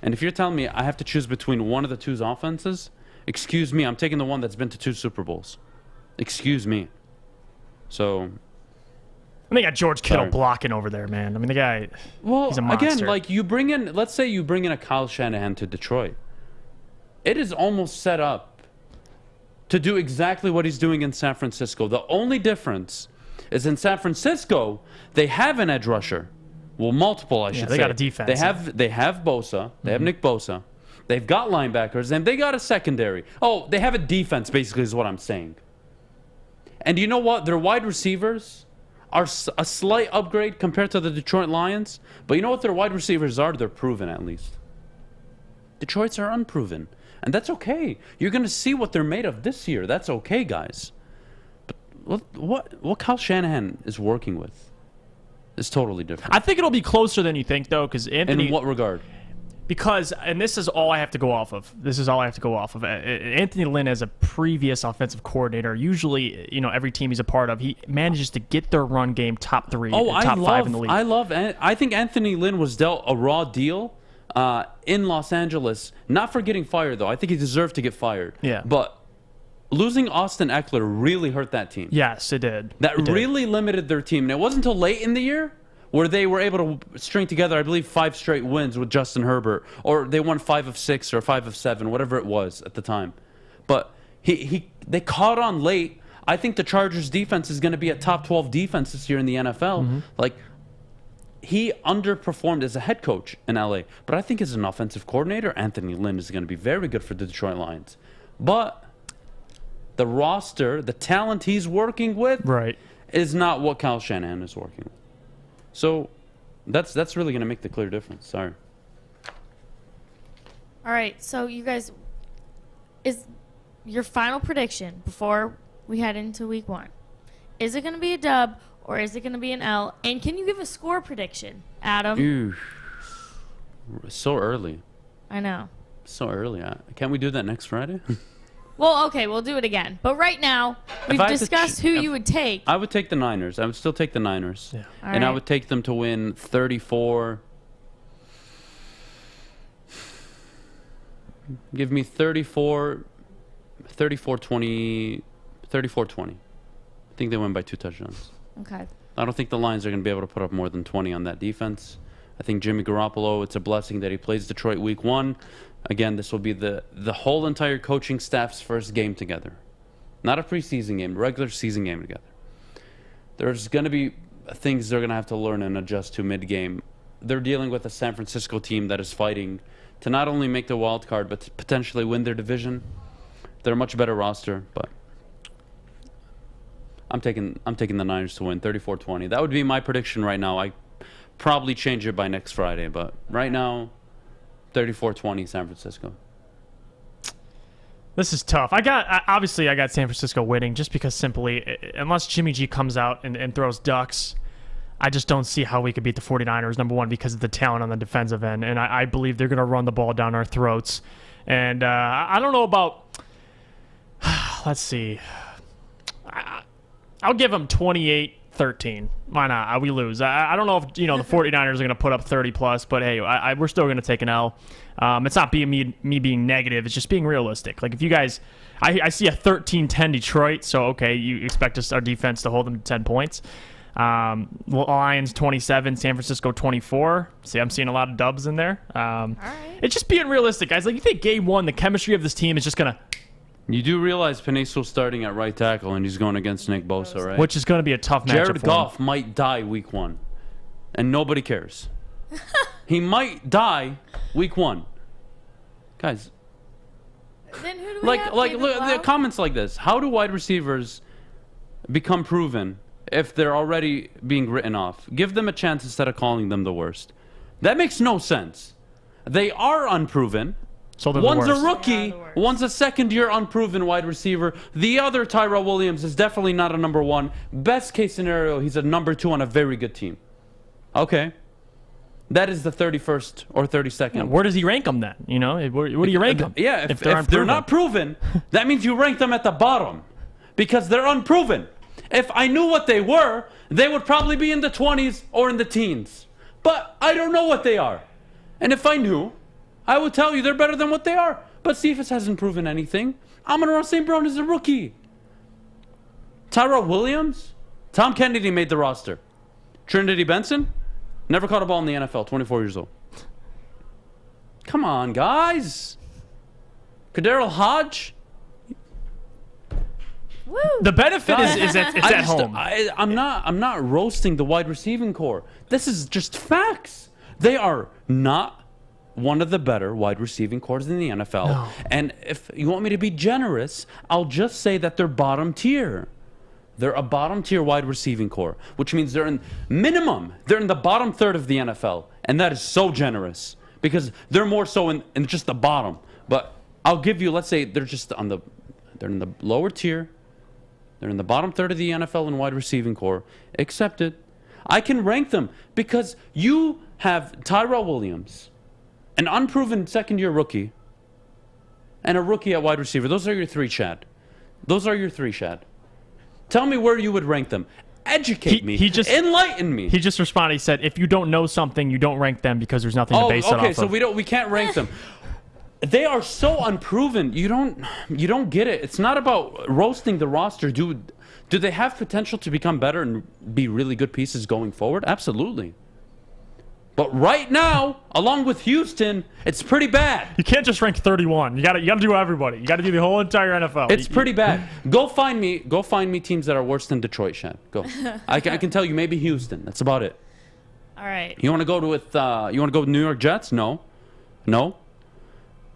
And if you're telling me I have to choose between one of the two's offenses, excuse me, I'm taking the one that's been to 2 Super Bowls. Excuse me. So, I think got George Kittle blocking over there, man. I mean, the guy, he's a monster. Again, let's say you bring in a Kyle Shanahan to Detroit. It is almost set up to do exactly what he's doing in San Francisco. The only difference is in San Francisco, they have an edge rusher. Well, multiple, I should say. They got a defense. They have Bosa. They have Nick Bosa. They've got linebackers, and they got a secondary. Oh, they have a defense, basically, is what I'm saying. And you know what? Their wide receivers are a slight upgrade compared to the Detroit Lions. But you know what their wide receivers are? They're proven, at least. Detroit's are unproven. And that's okay. You're going to see what they're made of this year. That's okay, guys. But what Kyle Shanahan is working with is totally different. I think it'll be closer than you think, though, because Anthony... In what regard? Because, and this is all I have to go off of. Anthony Lynn, as a previous offensive coordinator, usually, every team he's a part of, he manages to get their run game top 5 in the league. I think Anthony Lynn was dealt a raw deal in Los Angeles, not for getting fired, though. I think he deserved to get fired. Yeah. But losing Austin Eckler really hurt that team. Yes, it did. Really limited their team. And it wasn't until late in the year where they were able to string together, I believe, 5 straight wins with Justin Herbert, or they won 5 of 6 or 5 of 7, whatever it was at the time. But they caught on late. I think the Chargers defense is going to be a top 12 defense this year in the NFL. Like, he underperformed as a head coach in LA, but I think as an offensive coordinator, Anthony Lynn is going to be very good for the Detroit Lions. But the roster, the talent he's working with, is not what Kyle Shanahan is working with. So that's really going to make the clear difference. Sorry. All right, so you guys, is your final prediction before we head into week 1? Is it going to be a dub or is it going to be an L? And can you give a score prediction, Adam? Ew. So early. I know. So early. Can't we do that next Friday? Well, okay, we'll do it again. But right now, we've discussed who you would take. I would take the Niners. I would still take the Niners. Yeah. And I would take them to win 34. Give me 34, 20. 34-20. I think they win by 2 touchdowns. Okay. I don't think the Lions are going to be able to put up more than 20 on that defense. I think Jimmy Garoppolo, it's a blessing that he plays Detroit week 1. Again, this will be the whole entire coaching staff's first game together. Not a preseason game, regular season game together. There's going to be things they're going to have to learn and adjust to mid-game. They're dealing with a San Francisco team that is fighting to not only make the wild card, but to potentially win their division. They're a much better roster, but I'm taking the Niners to win 34-20. That would be my prediction right now. I probably change it by next Friday, but right now, 34-20 San Francisco. This is tough. Obviously I got San Francisco winning just because simply, unless Jimmy G comes out and throws ducks, I just don't see how we could beat the 49ers, number one, because of the talent on the defensive end. And I believe they're going to run the ball down our throats. And I don't know about, let's see. I'll give them 28-13. Why not? We lose. I don't know if the 49ers are going to put up 30+, but hey, we're still going to take an L. It's not being me being negative. It's just being realistic. Like if you guys, I see a 13-10 Detroit, so okay, you expect our defense to hold them to 10 points. Lions 27, San Francisco 24. See, I'm seeing a lot of dubs in there. All right. It's just being realistic, guys. Like you think game 1, the chemistry of this team is just going to. You do realize Peneso's starting at right tackle and he's going against Nick Bosa, right? Which is going to be a tough matchup. Jared Goff might die week 1, and nobody cares. He might die week 1, guys. Then who do we have? Look, the comments like this. How do wide receivers become proven if they're already being written off? Give them a chance instead of calling them the worst. That makes no sense. They are unproven. So one's a rookie, one's a second-year unproven wide receiver. The other, Tyrell Williams, is definitely not a number 1. Best case scenario, he's a number 2 on a very good team. Okay. That is the 31st or 32nd. Yeah, where does he rank them then? Where do you rank them? Yeah, if they're not proven, that means you rank them at the bottom because they're unproven. If I knew what they were, they would probably be in the 20s or in the teens. But I don't know what they are. And if I knew, I would tell you they're better than what they are. But Cephas hasn't proven anything. Amon-Ra St. Brown is a rookie. Tyrell Williams? Tom Kennedy made the roster. Trinity Benson? Never caught a ball in the NFL, 24 years old. Come on, guys. Kaderil Hodge? Woo. The benefit is that it's at home. I'm not roasting the wide receiving core. This is just facts. They are not one of the better wide receiving cores in the NFL. No. And if you want me to be generous, I'll just say that they're bottom tier. They're a bottom tier wide receiving core, which means they're in the bottom third of the NFL. And that is so generous because they're more so in just the bottom. But I'll give you, let's say they're in the lower tier. They're in the bottom third of the NFL in wide receiving core. Accepted. I can rank them because you have Tyrell Williams, an unproven second-year rookie, and a rookie at wide receiver. Those are your 3, Chad. Tell me where you would rank them. Educate me. Enlighten me. He just responded. He said, if you don't know something, you don't rank them because there's nothing to base it off of. Okay, so we can't rank them. They are so unproven. You don't get it. It's not about roasting the roster, dude. Do they have potential to become better and be really good pieces going forward? Absolutely. But right now, along with Houston, it's pretty bad. You can't just rank 31. You got to do everybody. You got to do the whole entire NFL. It's pretty bad. Go find me teams that are worse than Detroit, Shad. Go. I can tell you maybe Houston. That's about it. All right. You want to go with New York Jets? No.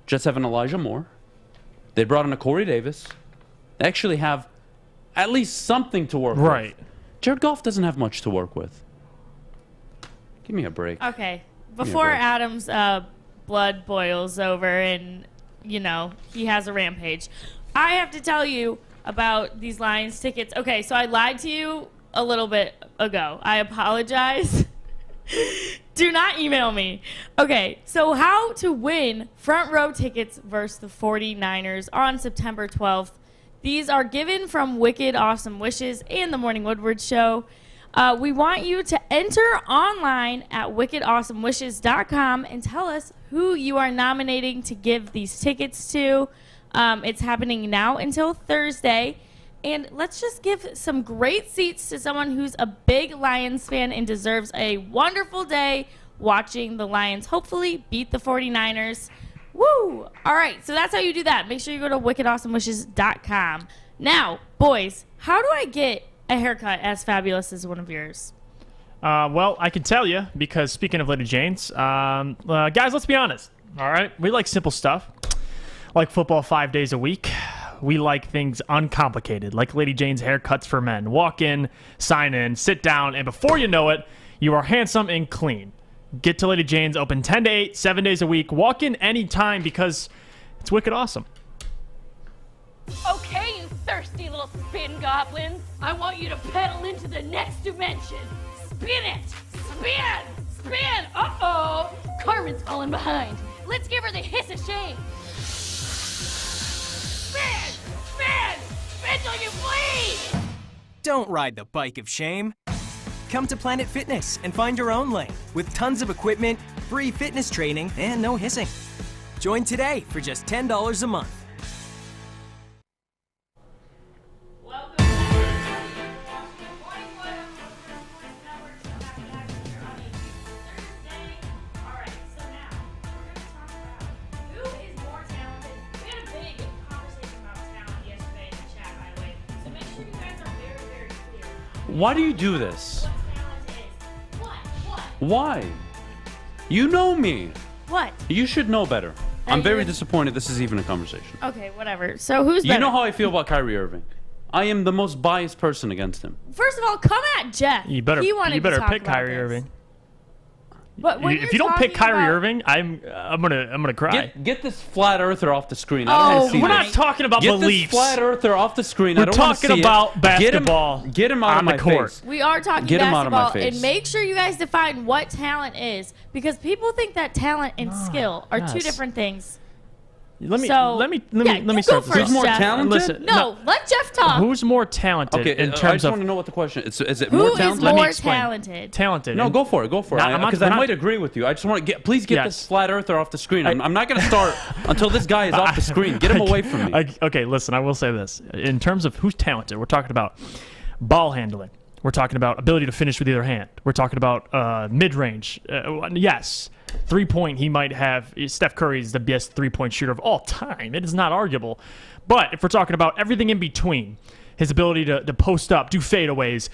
Jets have an Elijah Moore. They brought in a Corey Davis. They actually have at least something to work with. Right. Jared Goff doesn't have much to work with. Give me a break. Okay. Before Adam's blood boils over and, he has a rampage, I have to tell you about these Lions tickets. Okay, so I lied to you a little bit ago. I apologize. Do not email me. Okay, so how to win front row tickets versus the 49ers on September 12th. These are given from Wicked Awesome Wishes and the Morning Woodward Show. We want you to enter online at wickedawesomewishes.com and tell us who you are nominating to give these tickets to. It's happening now until Thursday. And let's just give some great seats to someone who's a big Lions fan and deserves a wonderful day watching the Lions hopefully beat the 49ers. Woo! All right, so that's how you do that. Make sure you go to wickedawesomewishes.com. Now, boys, how do I get a haircut as fabulous as one of yours? Well, I can tell you, because speaking of Lady Jane's, guys, let's be honest, all right? We like simple stuff, like football 5 days a week. We like things uncomplicated, like Lady Jane's haircuts for men. Walk in, sign in, sit down, and before you know it, you are handsome and clean. Get to Lady Jane's, open 10 to 8, 7 days a week. Walk in anytime because it's wicked awesome. Okay, you thirsty little spin goblins. I want you to pedal into the next dimension. Spin it! Spin! Spin! Uh-oh! Carmen's falling behind. Let's give her the hiss of shame. Spin! Spin! Spin till you bleed! Don't ride the bike of shame. Come to Planet Fitness and find your own lane with tons of equipment, free fitness training, and no hissing. Join today for just $10 a month. Why do you do this? Why? You know me. What? You should know better. I'm very disappointed this is even a conversation. Okay, whatever. So who's better? You know how I feel about Kyrie Irving. I am the most biased person against him. First of all, come at Jeff. You better pick Kyrie Irving. But if you don't pick Kyrie Irving, I'm gonna cry. Get this flat earther off the screen. I don't want to see we're this. not talking about beliefs. Get this flat earther off the screen. We're I don't want to see talking about basketball. Get him out on of my the court. face. We are talking Get him out of my basketball, face. and make sure you guys define what talent is, because people think that talent and skill are two different things. Let me you start go this. first, more Jeff. talented? Listen, No, let Jeff talk. Who's more talented Okay, in I terms just of want to know what the question is. Is it Who more is talented? Let me more explain. talented? Talented. No, and- go for it. Go for it. No, I'm not- Because we're I not- might agree with you. I just want to please get Yes. this flat earther off the screen. I'm not going to start until this guy is off the screen. Get him away from me. Okay, listen, I will say this. In terms of who's talented, we're talking about ball handling. We're talking about ability to finish with either hand. We're talking about mid-range. Yes, three-point, he might have. Steph Curry is the best three-point shooter of all time. It is not arguable. But if we're talking about everything in between, his ability to post up, do fadeaways,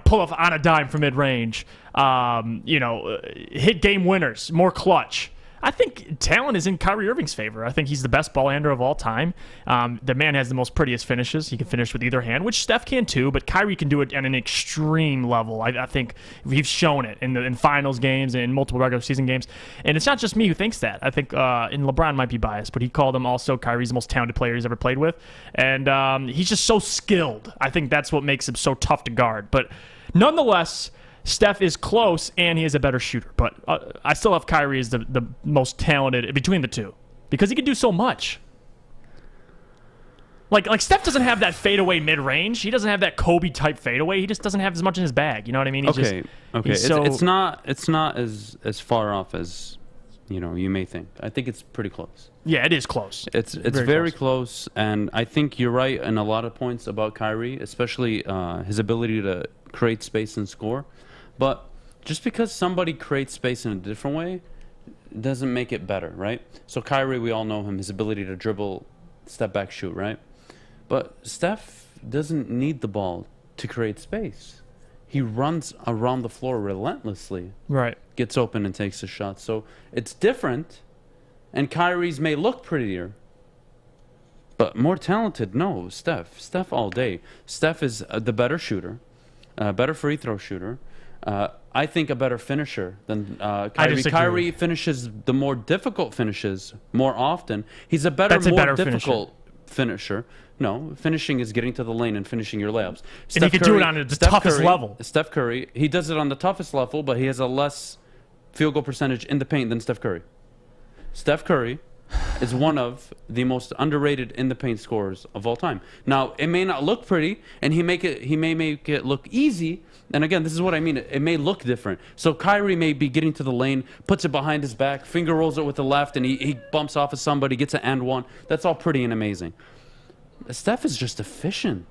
pull off on a dime from mid-range, hit game winners, more clutch. I think talent is in Kyrie Irving's favor. I think he's the best ball handler of all time. The man has the most prettiest finishes. He can finish with either hand, which Steph can too, but Kyrie can do it at an extreme level. I think we've shown it in finals games and in multiple regular season games. And it's not just me who thinks that. I think and LeBron might be biased, but he called him also Kyrie's the most talented player he's ever played with. And he's just so skilled. I think that's what makes him so tough to guard. But nonetheless, Steph is close, and he is a better shooter. But I still have Kyrie as the most talented between the two because he can do so much. Like Steph doesn't have that fadeaway mid-range. He doesn't have that Kobe-type fadeaway. He just doesn't have as much in his bag. You know what I mean? Okay. It's not as far off as you may think. I think it's pretty close. Yeah, it is close. It's very close, and I think you're right in a lot of points about Kyrie, especially his ability to create space and score. But just because somebody creates space in a different way doesn't make it better, right? So Kyrie, we all know him, his ability to dribble, step back, shoot, right? But Steph doesn't need the ball to create space. He runs around the floor relentlessly. Right. Gets open and takes a shot. So it's different. And Kyrie's may look prettier, but more talented, no, Steph. Steph all day. Steph is the better shooter, better free throw shooter. I think a better finisher than Kyrie. Kyrie finishes the more difficult finishes more often. He's a better, more difficult finisher. No, finishing is getting to the lane and finishing your layups. And he can do it on the toughest level. Steph Curry, he does it on the toughest level, but he has a less field goal percentage in the paint than Steph Curry. Steph Curry is one of the most underrated in the paint scorers of all time. Now, it may not look pretty, and he may make it look easy. And again, this is what I mean. It may look different. So Kyrie may be getting to the lane, puts it behind his back, finger rolls it with the left, and he bumps off of somebody, gets an and one. That's all pretty and amazing. Steph is just efficient.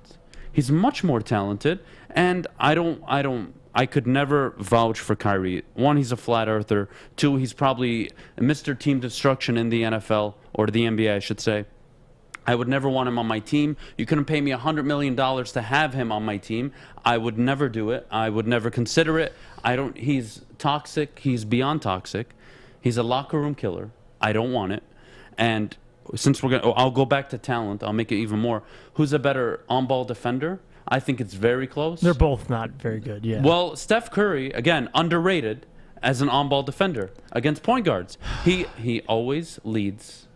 He's much more talented, and I could never vouch for Kyrie. One, he's a flat earther. Two, he's probably Mr. Team Destruction in the NFL, or the NBA, I should say. I would never want him on my team. You couldn't pay me $100 million to have him on my team. I would never do it. I would never consider it. He's toxic. He's beyond toxic. He's a locker room killer. I don't want it. And since I'll go back to talent. I'll make it even more. Who's a better on-ball defender? I think it's very close. They're both not very good, yeah. Well, Steph Curry, again, underrated as an on-ball defender against point guards. He always leads.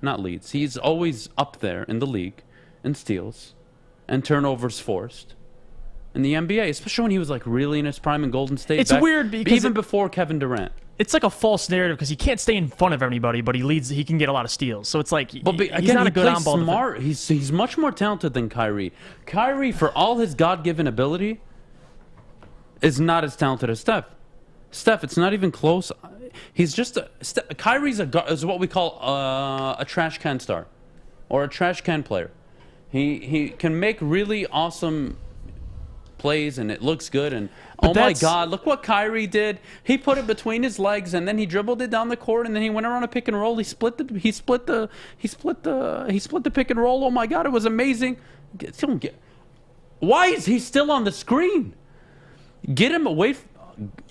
He's always up there in the league in steals and turnovers forced in the NBA, especially when he was like really in his prime in Golden State. It's weird because even before Kevin Durant. It's like a false narrative because he can't stay in front of everybody, but he can get a lot of steals. So it's like he's not a good on-ball defender. He's much more talented than Kyrie. Kyrie, for all his God-given ability, is not as talented as Steph. Steph, it's not even close. He's just Kyrie's is what we call a trash can star, or a trash can player. He can make really awesome plays and it looks good, and oh my God, look what Kyrie did. He put it between his legs and then he dribbled it down the court and then he went around a pick and roll. He split the pick and roll. Oh my God, it was amazing. Why is he still on the screen? Get him away.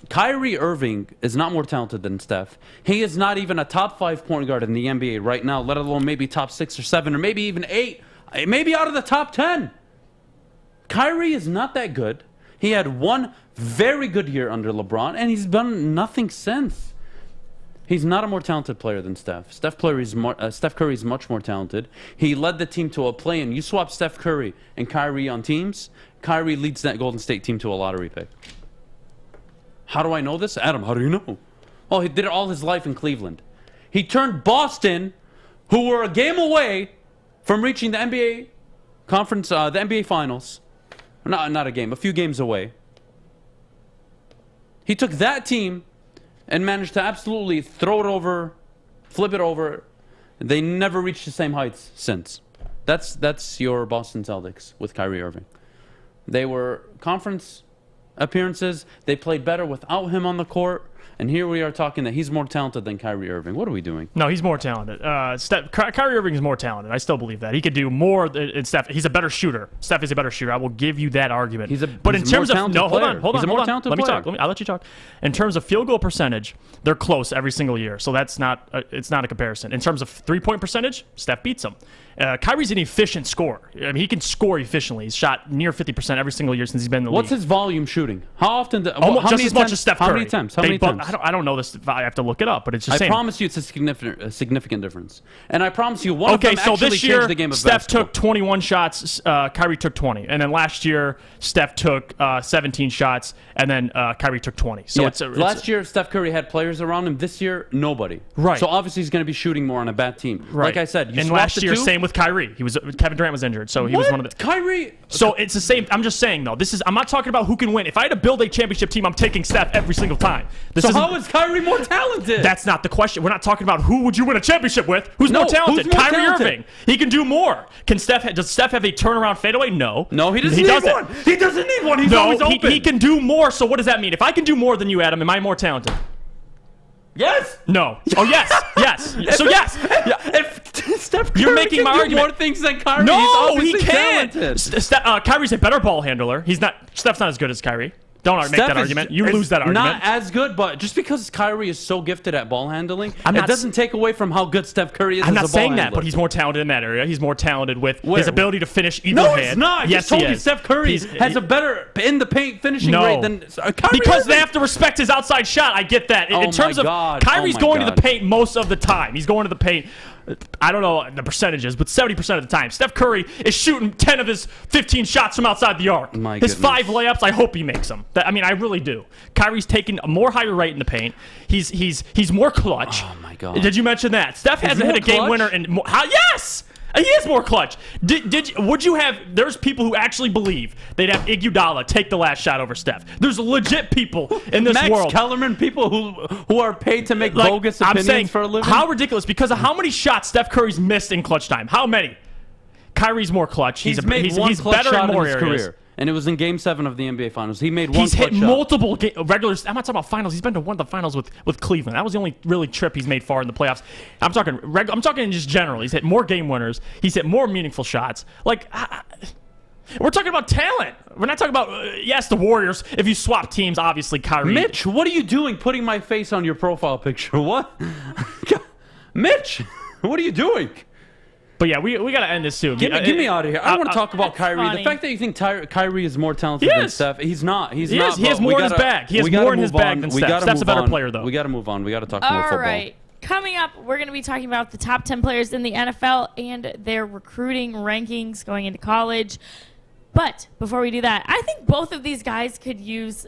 Kyrie Irving is not more talented than Steph. He is not even a top 5 point guard in the NBA right now, let alone maybe top 6 or 7 or maybe even 8, maybe out of the top 10. Kyrie is not that good. He had one very good year under LeBron, and he's done nothing since. He's not a more talented player than Steph. Steph Curry is much more talented. He led the team to a play-in. You swap Steph Curry and Kyrie on teams, Kyrie leads that Golden State team to a lottery pick. How do I know this? Adam, how do you know? Oh, he did it all his life in Cleveland. He turned Boston, who were a game away from reaching the NBA conference, the NBA Finals. Not a game, a few games away. He took that team and managed to absolutely throw it over, flip it over. They never reached the same heights since. That's your Boston Celtics with Kyrie Irving. They were conference appearances. They played better without him on the court. And here we are talking that he's more talented than Kyrie Irving. What are we doing? No, he's more talented. Kyrie Irving is more talented. I still believe that. He could do more than Steph. He's a better shooter. Steph is a better shooter. I will give you that argument. But in terms of... No, hold on. He's a more talented Let me player. talk. I'll let you talk. In terms of field goal percentage, they're close every single year. So that's not... it's not a comparison. In terms of three-point percentage, Steph beats him. Kyrie's an efficient scorer. I mean, he can score efficiently. He's shot near 50% every single year since he's been in the league. What's his volume shooting? How often? Just as much as Steph Curry. How many attempts? How many attempts? I don't know this. I have to look it up, but it's just I promise you it's a significant difference. And I promise you one of them actually changed the game of Steph basketball. took 21 shots, Kyrie took 20. And then last year, Steph took 17 shots, and then Kyrie took 20. So last year, Steph Curry had players around him. This year, nobody. Right. So obviously he's going to be shooting more on a bad team. Right. Like I said, you and swap last the year, two. same with Kyrie. Kevin Durant was injured, so he was one of the... Kyrie... So it's the same. I'm just saying, though. I'm not talking about who can win. If I had to build a championship team, I'm taking Steph every single time. The So how is Kyrie more talented? That's not the question. We're not talking about who would you win a championship with. Who's more talented? Who's more Kyrie talented? Irving. He can do more. Does Steph have a turnaround fadeaway? No. No, he doesn't need one. He doesn't need one. He's always open. He can do more. So what does that mean? If I can do more than you, Adam, am I more talented? Yes. No. Oh, yes. Yes. So yes. If Steph Curry You're making my can do argument. more things than Kyrie, No, he's he obviously can't. talented. Kyrie's a better ball handler. Steph's not as good as Kyrie. Don't make that argument. You lose that argument. Not as good, but just because Kyrie is so gifted at ball handling, it doesn't take away from how good Steph Curry is I'm as not a ball saying that, handler. but he's more talented in that area. He's more talented with Where? his ability to finish either No, hand. it's not. I Yes, just told he you is. Steph Curry has a better in the paint finishing rate than Kyrie because Irving. they have to respect his outside shot. I get that. Oh In terms my of God. Kyrie's Oh my going to God. the paint most of the time. He's going to the paint. I don't know the percentages, but 70% of the time. Steph Curry is shooting 10 of his 15 shots from outside the arc. My his goodness. 5 layups, I hope he makes them. I mean, I really do. Kyrie's taking a more higher rate in the paint. He's more clutch. Oh my God. Did you mention that? Steph hasn't more hit a game clutch? winner in yes. He is more clutch. Would you have? There's people who actually believe they'd have Iguodala take the last shot over Steph. There's legit people in this Max world. Kellerman, people who are paid to make bogus I'm opinions saying, for a living. how ridiculous? Because of how many shots Steph Curry's missed in clutch time. How many? Kyrie's more clutch. He's made one he's clutch better shot in more in his areas. career, and it was in Game 7 of the NBA Finals. He made one He's clutch hit shot. multiple regulars. I'm not talking about finals. He's been to one of the finals with Cleveland. That was the only really trip he's made far in the playoffs. I'm talking in just general. He's hit more game winners. He's hit more meaningful shots. We're talking about talent. We're not talking about yes, the Warriors. If you swap teams, obviously Kyrie. Mitch, what are you doing putting my face on your profile picture? What? Mitch, what are you doing? But yeah, we got to end this soon. Get me out of here. I want to talk about Kyrie. funny. The fact that you think Kyrie is more talented than Steph, he's not. He's He not. is. He has but we more in his gotta- bag. He has we gotta more in his move bag on. than We Steph. gotta Steph's a move better on. player, though. We got to move on. We got to talk more All football. right. Coming up, we're going to be talking about the top 10 players in the NFL and their recruiting rankings going into college. But before we do that, I think both of these guys could use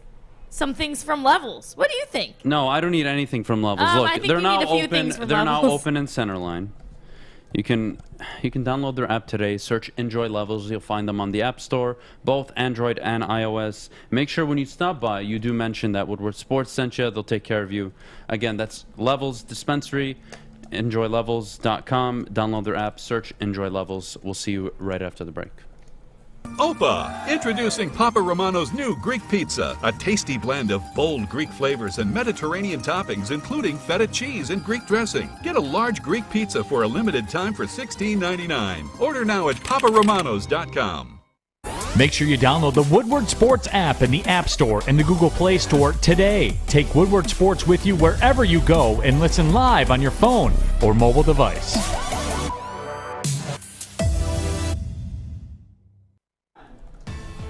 some things from Levels. What do you think? No, I don't need anything from Levels. I Look, think they're you now need a few open. things from They're now Levels. open in Centerline. You can download their app today. Search Enjoy Levels. You'll find them on the App Store, both Android and iOS. Make sure when you stop by, you do mention that Woodward Sports sent you. They'll take care of you. Again, that's Levels Dispensary, enjoylevels.com. Download their app. Search Enjoy Levels. We'll see you right after the break. Opa! Introducing Papa Romano's new Greek pizza, a tasty blend of bold Greek flavors and Mediterranean toppings, including feta cheese and Greek dressing. Get a large Greek pizza for a limited time for $16.99. Order now at paparomanos.com. Make sure you download the Woodward Sports app in the App Store and the Google Play Store today. Take Woodward Sports with you wherever you go and listen live on your phone or mobile device.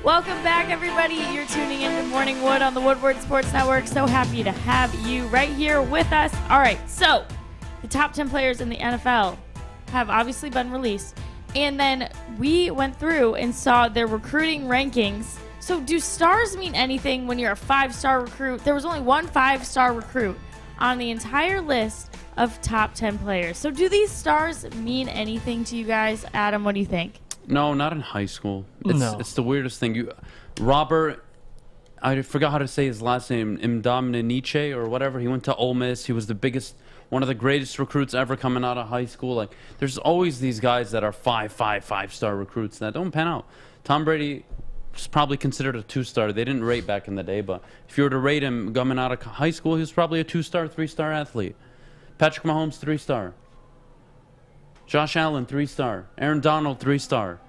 Welcome back, everybody. You're tuning in to Morning Wood on the Woodward Sports Network. So happy to have you right here with us. All right, so the top 10 players in the NFL have obviously been released. And then we went through and saw their recruiting rankings. So do stars mean anything when you're a 5-star recruit? There was only one 5-star recruit on the entire list of top 10 players. So do these stars mean anything to you guys? Adam, what do you think? No, not in high school. No. It's the weirdest thing. Robert, I forgot how to say his last name, Imdomniche or whatever. He went to Ole Miss. He was the biggest, one of the greatest recruits ever coming out of high school. Like, there's always these guys that are 5-star recruits that don't pan out. Tom Brady was probably considered a 2-star. They didn't rate back in the day, but if you were to rate him coming out of high school, he was probably a 2-star, 3-star athlete. Patrick Mahomes, 3-star. Josh Allen, 3-star. Aaron Donald, 3-star.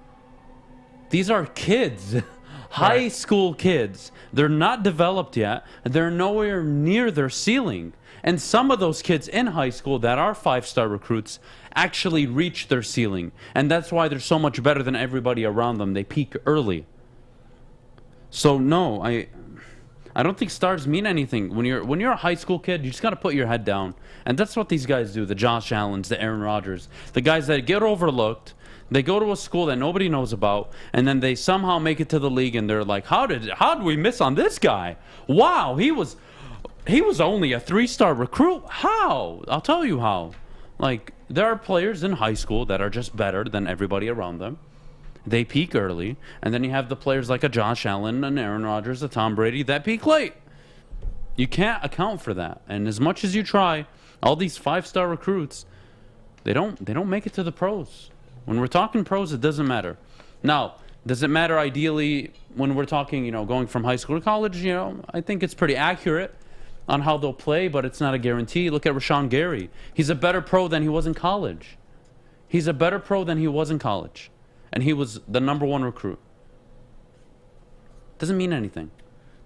These are kids. High school kids. They're not developed yet. They're nowhere near their ceiling. And some of those kids in high school that are 5-star recruits actually reach their ceiling. And that's why they're so much better than everybody around them. They peak early. So no, I don't think stars mean anything. When you're a high school kid, you just got to put your head down. And that's what these guys do, the Josh Allens, the Aaron Rodgers, the guys that get overlooked. They go to a school that nobody knows about, and then they somehow make it to the league, and they're like, how did we miss on this guy? Wow, he was only a 3-star recruit. How? I'll tell you how. Like, there are players in high school that are just better than everybody around them. They peak early, and then you have the players like a Josh Allen, an Aaron Rodgers, a Tom Brady that peak late. You can't account for that. And as much as you try, all these 5-star recruits, they don't make it to the pros. When we're talking pros, it doesn't matter. Now, does it matter ideally when we're talking, going from high school to college? I think it's pretty accurate on how they'll play, but it's not a guarantee. Look at Rashawn Gary. He's a better pro than he was in college. He's a better pro than he was in college. And he was the #1 recruit. Doesn't mean anything.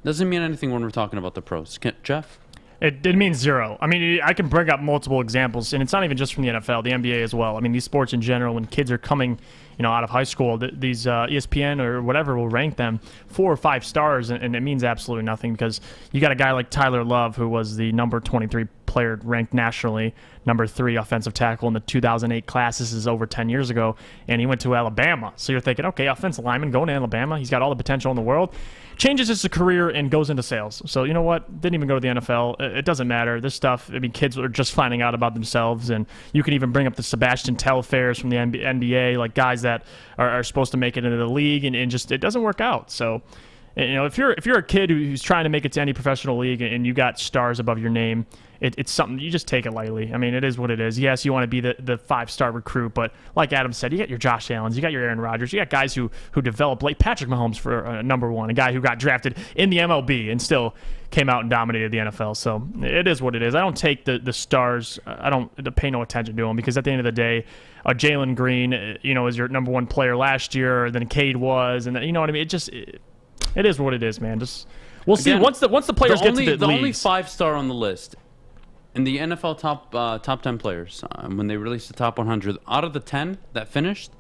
Doesn't mean anything when we're talking about the pros. Jeff? It means zero. I mean, I can bring up multiple examples, and it's not even just from the NFL, the NBA as well. I mean, these sports in general, when kids are coming, out of high school, these ESPN or whatever will rank them 4 or 5 stars, and it means absolutely nothing because you got a guy like Tyler Love, who was the number 23 player ranked nationally, number 3 offensive tackle in the 2008 class. This is over 10 years ago, and he went to Alabama. So you're thinking, okay, offensive lineman going to Alabama, he's got all the potential in the world. Changes his career and goes into sales. So you know what? Didn't even go to the NFL. It doesn't matter. This stuff, I mean, kids are just finding out about themselves, and you can even bring up the Sebastian Telfairs from the NBA, like guys that are supposed to make it into the league, and just it doesn't work out. So, if you're a kid who's trying to make it to any professional league and you got stars above your name, it's something you just take it lightly. I mean, it is what it is. Yes, you want to be the 5-star recruit, but like Adam said, you got your Josh Allens, you got your Aaron Rodgers, you got guys who developed late. Patrick Mahomes for #1, a guy who got drafted in the MLB and still came out and dominated the NFL. So it is what it is. I don't take the stars. I don't pay no attention to them because at the end of the day, Jalen Green, is your #1 player last year, then Cade was, and you know what I mean. It is what it is, man. We'll see once the players get to the only leagues. 5-star on the list in the NFL top 10 players when they released the top 100, out of the 10 that finished,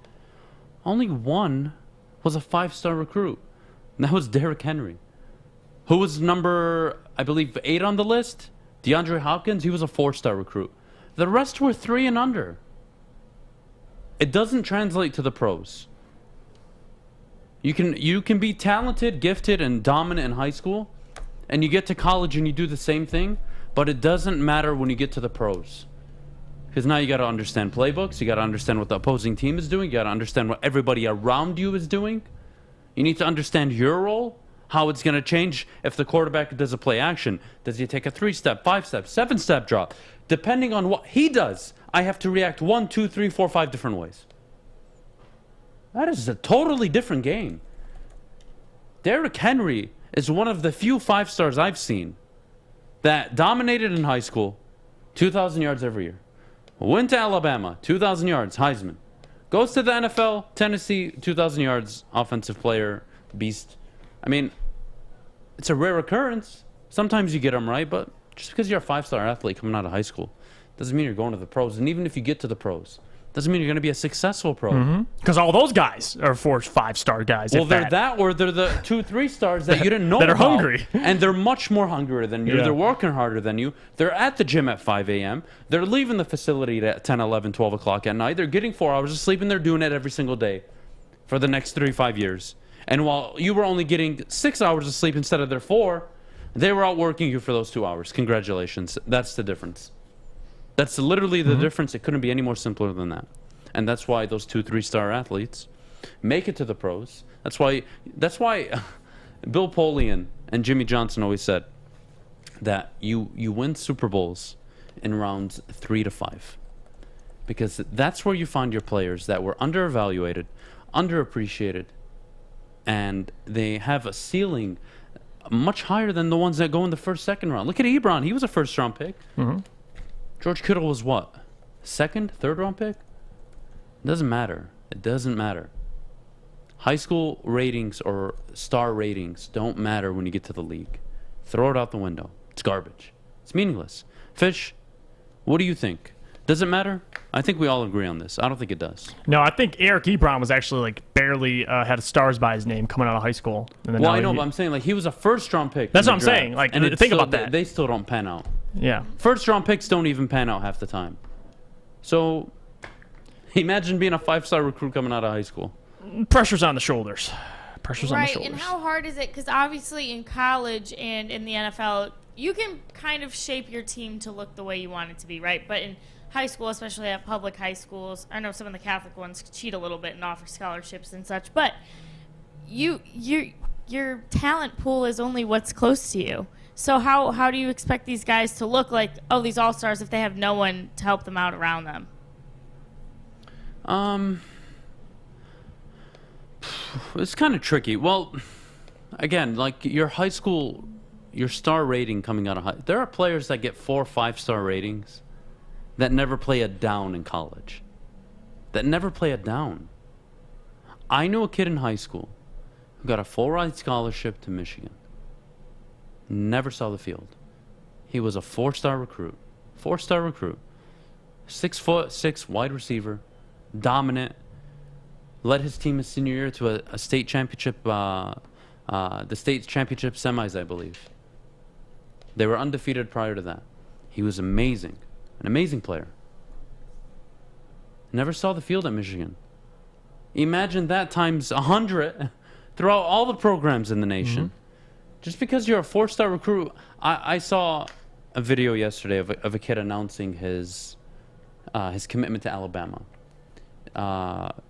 only 1 was a 5-star recruit, and that was Derrick Henry, who was number, I believe, 8 on the list. DeAndre Hopkins, he was a 4-star recruit. The rest were 3 and under. It doesn't translate to the pros. You can be talented, gifted, and dominant in high school, and you get to college and you do the same thing, but it doesn't matter when you get to the pros. Because now you got to understand playbooks, you got to understand what the opposing team is doing, you got to understand what everybody around you is doing. You need to understand your role, how it's going to change if the quarterback does a play action. Does he take a 3-step, 5-step, 7-step drop? Depending on what he does, I have to react 1, 2, 3, 4, 5 different ways. That is a totally different game. Derrick Henry is one of the few 5-stars I've seen that dominated in high school, 2,000 yards every year. Went to Alabama, 2,000 yards, Heisman. Goes to the NFL, Tennessee, 2,000 yards, offensive player, beast. I mean, it's a rare occurrence. Sometimes you get them right, but just because you're a 5-star athlete coming out of high school doesn't mean you're going to the pros. And even if you get to the pros, doesn't mean you're going to be a successful pro. Because all those guys are 4 or 5-star guys. Well, they're that, or they're the 2, 3 stars that you didn't know that are about, hungry. And they're much more hungrier than you. Yeah. They're working harder than you. They're at the gym at 5 a.m. They're leaving the facility at 10, 11, 12 o'clock at night. They're getting 4 hours of sleep, and they're doing it every single day for the next 3-5 years. And while you were only getting 6 hours of sleep instead of their 4, they were outworking you for those 2 hours. Congratulations. That's the difference. That's literally the difference. It couldn't be any more simpler than that. And that's why those 2, 3-star athletes make it to the pros. That's why Bill Polian and Jimmy Johnson always said that you win Super Bowls in rounds 3 to 5. Because that's where you find your players that were underevaluated, underappreciated, and they have a ceiling much higher than the ones that go in the first, second round. Look at Ebron. He was a first-round pick. George Kittle was what? Second, third-round pick? It doesn't matter. It doesn't matter. High school ratings or star ratings don't matter when you get to the league. Throw it out the window. It's garbage. It's meaningless. Fish, what do you think? Does it matter? I think we all agree on this. I don't think it does. No, I think Eric Ebron was actually barely had stars by his name coming out of high school. And then well, I know, but I'm saying he was a first-round pick. That's what I'm saying. And think about that. They still don't pan out. Yeah. First-round picks don't even pan out half the time. So imagine being a 5-star recruit coming out of high school. Pressure's on the shoulders. Pressure's on the shoulders. Right, and how hard is it? Because obviously in college and in the NFL, you can kind of shape your team to look the way you want it to be, right? But in high school, especially at public high schools, I know some of the Catholic ones cheat a little bit and offer scholarships and such, but your talent pool is only what's close to you. So how do you expect these guys to look like, these all-stars, if they have no one to help them out around them? It's kind of tricky. Well, again, like your high school, your star rating coming out of high, there are players that get 4 or 5-star ratings that never play a down in college. That never play a down. I knew a kid in high school who got a full-ride scholarship to Michigan. Never saw the field. He was a 4-star recruit. 4-star recruit. 6'6", wide receiver, dominant. Led his team his senior year to a state championship, the state championship semis, I believe. They were undefeated prior to that. He was amazing, an amazing player. Never saw the field at Michigan. Imagine that times 100 throughout all the programs in the nation. Just because you're a 4-star recruit. I saw a video yesterday of a kid announcing his commitment to Alabama.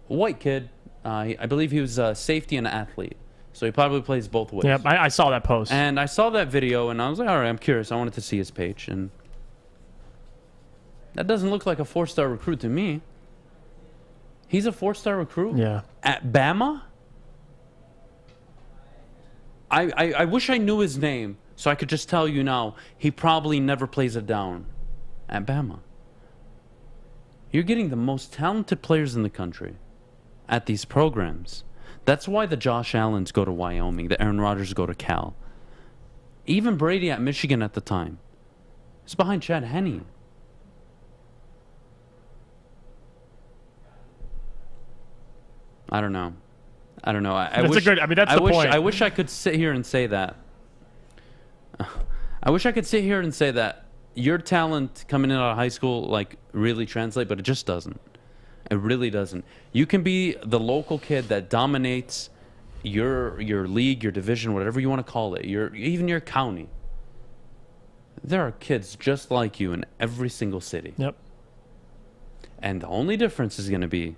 White kid. I believe he was a safety and an athlete. So he probably plays both ways. Yep, I saw that post. And I saw that video, and I was like, all right, I'm curious. I wanted to see his page. And that doesn't look like a 4-star recruit to me. He's a 4-star recruit? Yeah. At Bama? I wish I knew his name so I could just tell you now he probably never plays a down at Bama. You're getting the most talented players in the country at these programs. That's why the Josh Allens go to Wyoming, the Aaron Rodgers go to Cal. Even Brady at Michigan at the time is behind Chad Henne. I don't know. That's the point. I wish I could sit here and say that. I wish I could sit here and say that your talent coming in out of high school like really translate, but it just doesn't. It really doesn't. You can be the local kid that dominates your league, your division, whatever you want to call it, even your county. There are kids just like you in every single city. Yep. And the only difference is going to be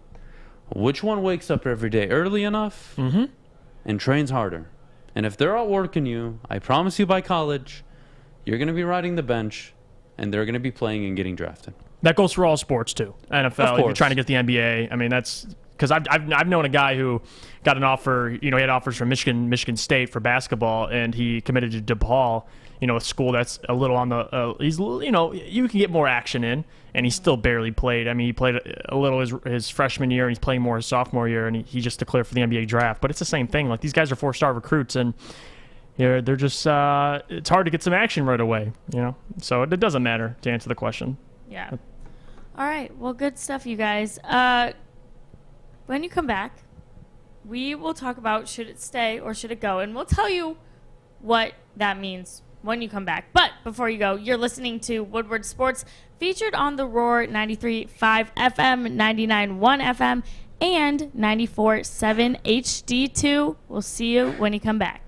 which one wakes up every day early enough and trains harder. And if they're outworking you, I promise you by college, you're going to be riding the bench and they're going to be playing and getting drafted. That goes for all sports too. NFL, if you're trying to get the NBA. I mean, that's because I've known a guy who got an offer. He had offers from Michigan State for basketball, and he committed to DePaul. A school that's a little on the. You can get more action in, and he still barely played. I mean, he played a little his freshman year, and he's playing more his sophomore year, and he just declared for the NBA draft. But it's the same thing. Like, these guys are 4-star recruits, and they're just. It's hard to get some action right away. So it doesn't matter to answer the question. Yeah. All right. Well, good stuff, you guys. When you come back, we will talk about should it stay or should it go, and we'll tell you what that means when you come back. But before you go, you're listening to Woodward Sports, featured on the Roar 93.5 FM, 99.1 FM, and 94.7 HD2. We'll see you when you come back.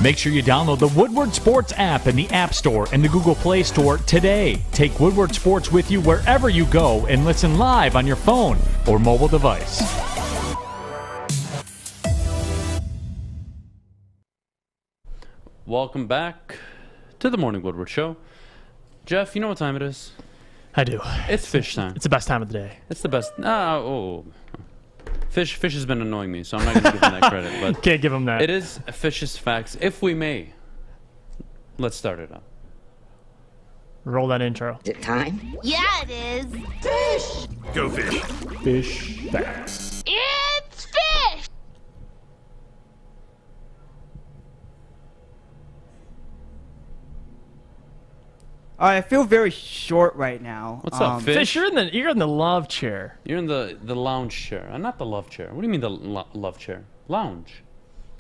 Make sure you download the Woodward Sports app in the App Store and the Google Play Store today. Take Woodward Sports with you wherever you go and listen live on your phone or mobile device. Welcome back to the Morning Woodward Show. Jeff, you know what time it is? I do. It's fish time. It's the best time of the day. It's the best. Fish has been annoying me, so I'm not going to give him that credit. But can't give him that. It is Fish's Facts, if we may. Let's start it up. Roll that intro. Is it time? Yeah, it is. Fish! Go fish. Fish Facts. It's fish! I feel very short right now. What's up, Fish? Fish, you're in the love chair. You're in the lounge chair. Not the love chair. What do you mean the love chair? Lounge.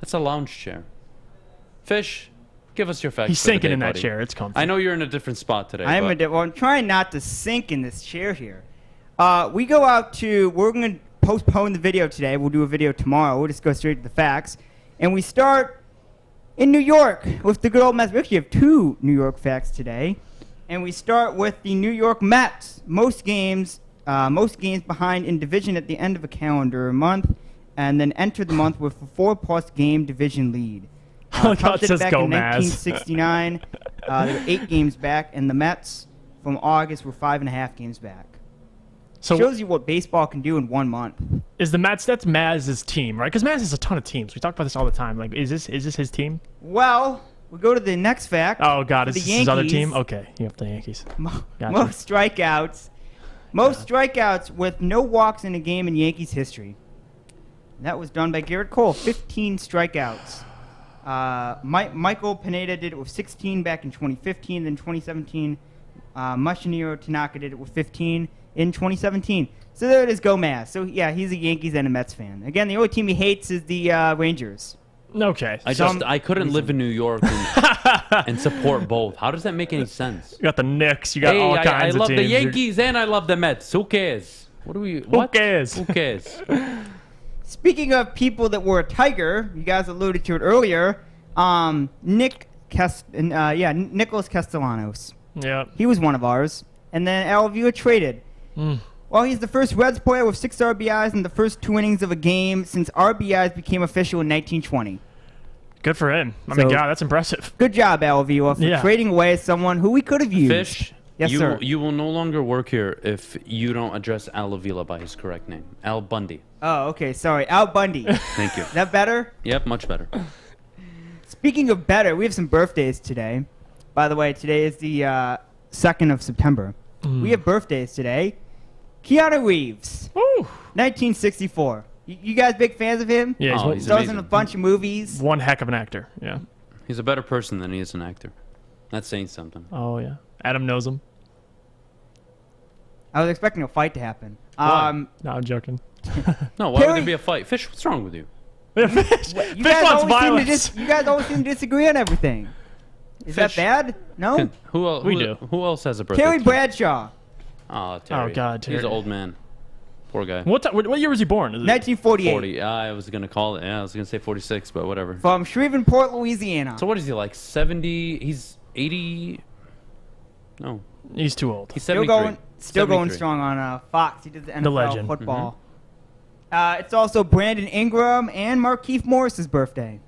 That's a lounge chair. Fish, give us your facts. He's sinking day, in that buddy. chair. It's comfy. I know you're in a different spot today. I'm trying not to sink in this chair here. We're going to postpone the video today. We'll do a video tomorrow. We'll just go straight to the facts. And we start In New York, with the good old Mets, we actually have 2 New York facts today. And we start with the New York Mets. Most games behind in division at the end of a calendar month, and then enter the month with a 4+ game division lead. Cubs did it back in 1969. They were 8 games back, and the Mets from August were 5.5 games back. So shows you what baseball can do in 1 month. Is the Mets, that's Maz's team, right? Because Maz has a ton of teams. We talk about this all the time. Like, is this his team? Well, we go to the next fact. Oh, God. Is the this Yankees, his other team? Okay. You have the Yankees. Gotcha. Most strikeouts. Most strikeouts with no walks in a game in Yankees history. That was done by Garrett Cole. 15 strikeouts. Michael Pineda did it with 16 back in 2015. Then 2017, Masahiro Tanaka did it with 15 in 2017. So there it is, Gomez. So, yeah, he's a Yankees and a Mets fan. Again, the only team he hates is the Rangers. Okay. I couldn't live in New York and support both. How does that make any sense? You got the Knicks. You got all kinds of teams. I love the Yankees and I love the Mets. Who cares? Who cares? Who cares? Speaking of people that were a Tiger, you guys alluded to it earlier, Nicholas Castellanos. Yeah. He was one of ours. And then Alvila traded. Well, he's the first Reds player with 6 RBIs in the first 2 innings of a game since RBIs became official in 1920. Good for him. I mean, God, that's impressive. Good job, Alvila, for trading away someone who we could have used. Fish, yes, sir. You will no longer work here if you don't address Al Avila by his correct name. Al Bundy. Oh, okay. Sorry. Al Bundy. Thank you. Is that better? Yep, much better. Speaking of better, we have some birthdays today. By the way, today is the 2nd of September. We have birthdays today. Keanu Reeves. Woo. 1964. You guys big fans of him? Yeah, he's in a bunch of movies. One heck of an actor. Yeah. He's a better person than he is an actor. That's saying something. Oh, yeah. Adam knows him. I was expecting a fight to happen. No, I'm joking. No, why would there be a fight? Fish, what's wrong with you? Fish you guys wants violence. You guys always seem to disagree on everything. Is that bad? No? Who else has a birthday? Terry Bradshaw. Oh, Terry. Oh, God, Terry. He's an old man. Poor guy. What year was he born? 1948. 40. I was going to call it. Yeah, I was going to say 46, but whatever. From Shreveport, Louisiana. So what is he, like 70? He's 80? No. He's too old. He's 73. Still going strong on Fox. He did the NFL legend. football. It's also Brandon Ingram and Markieff Morris's birthday.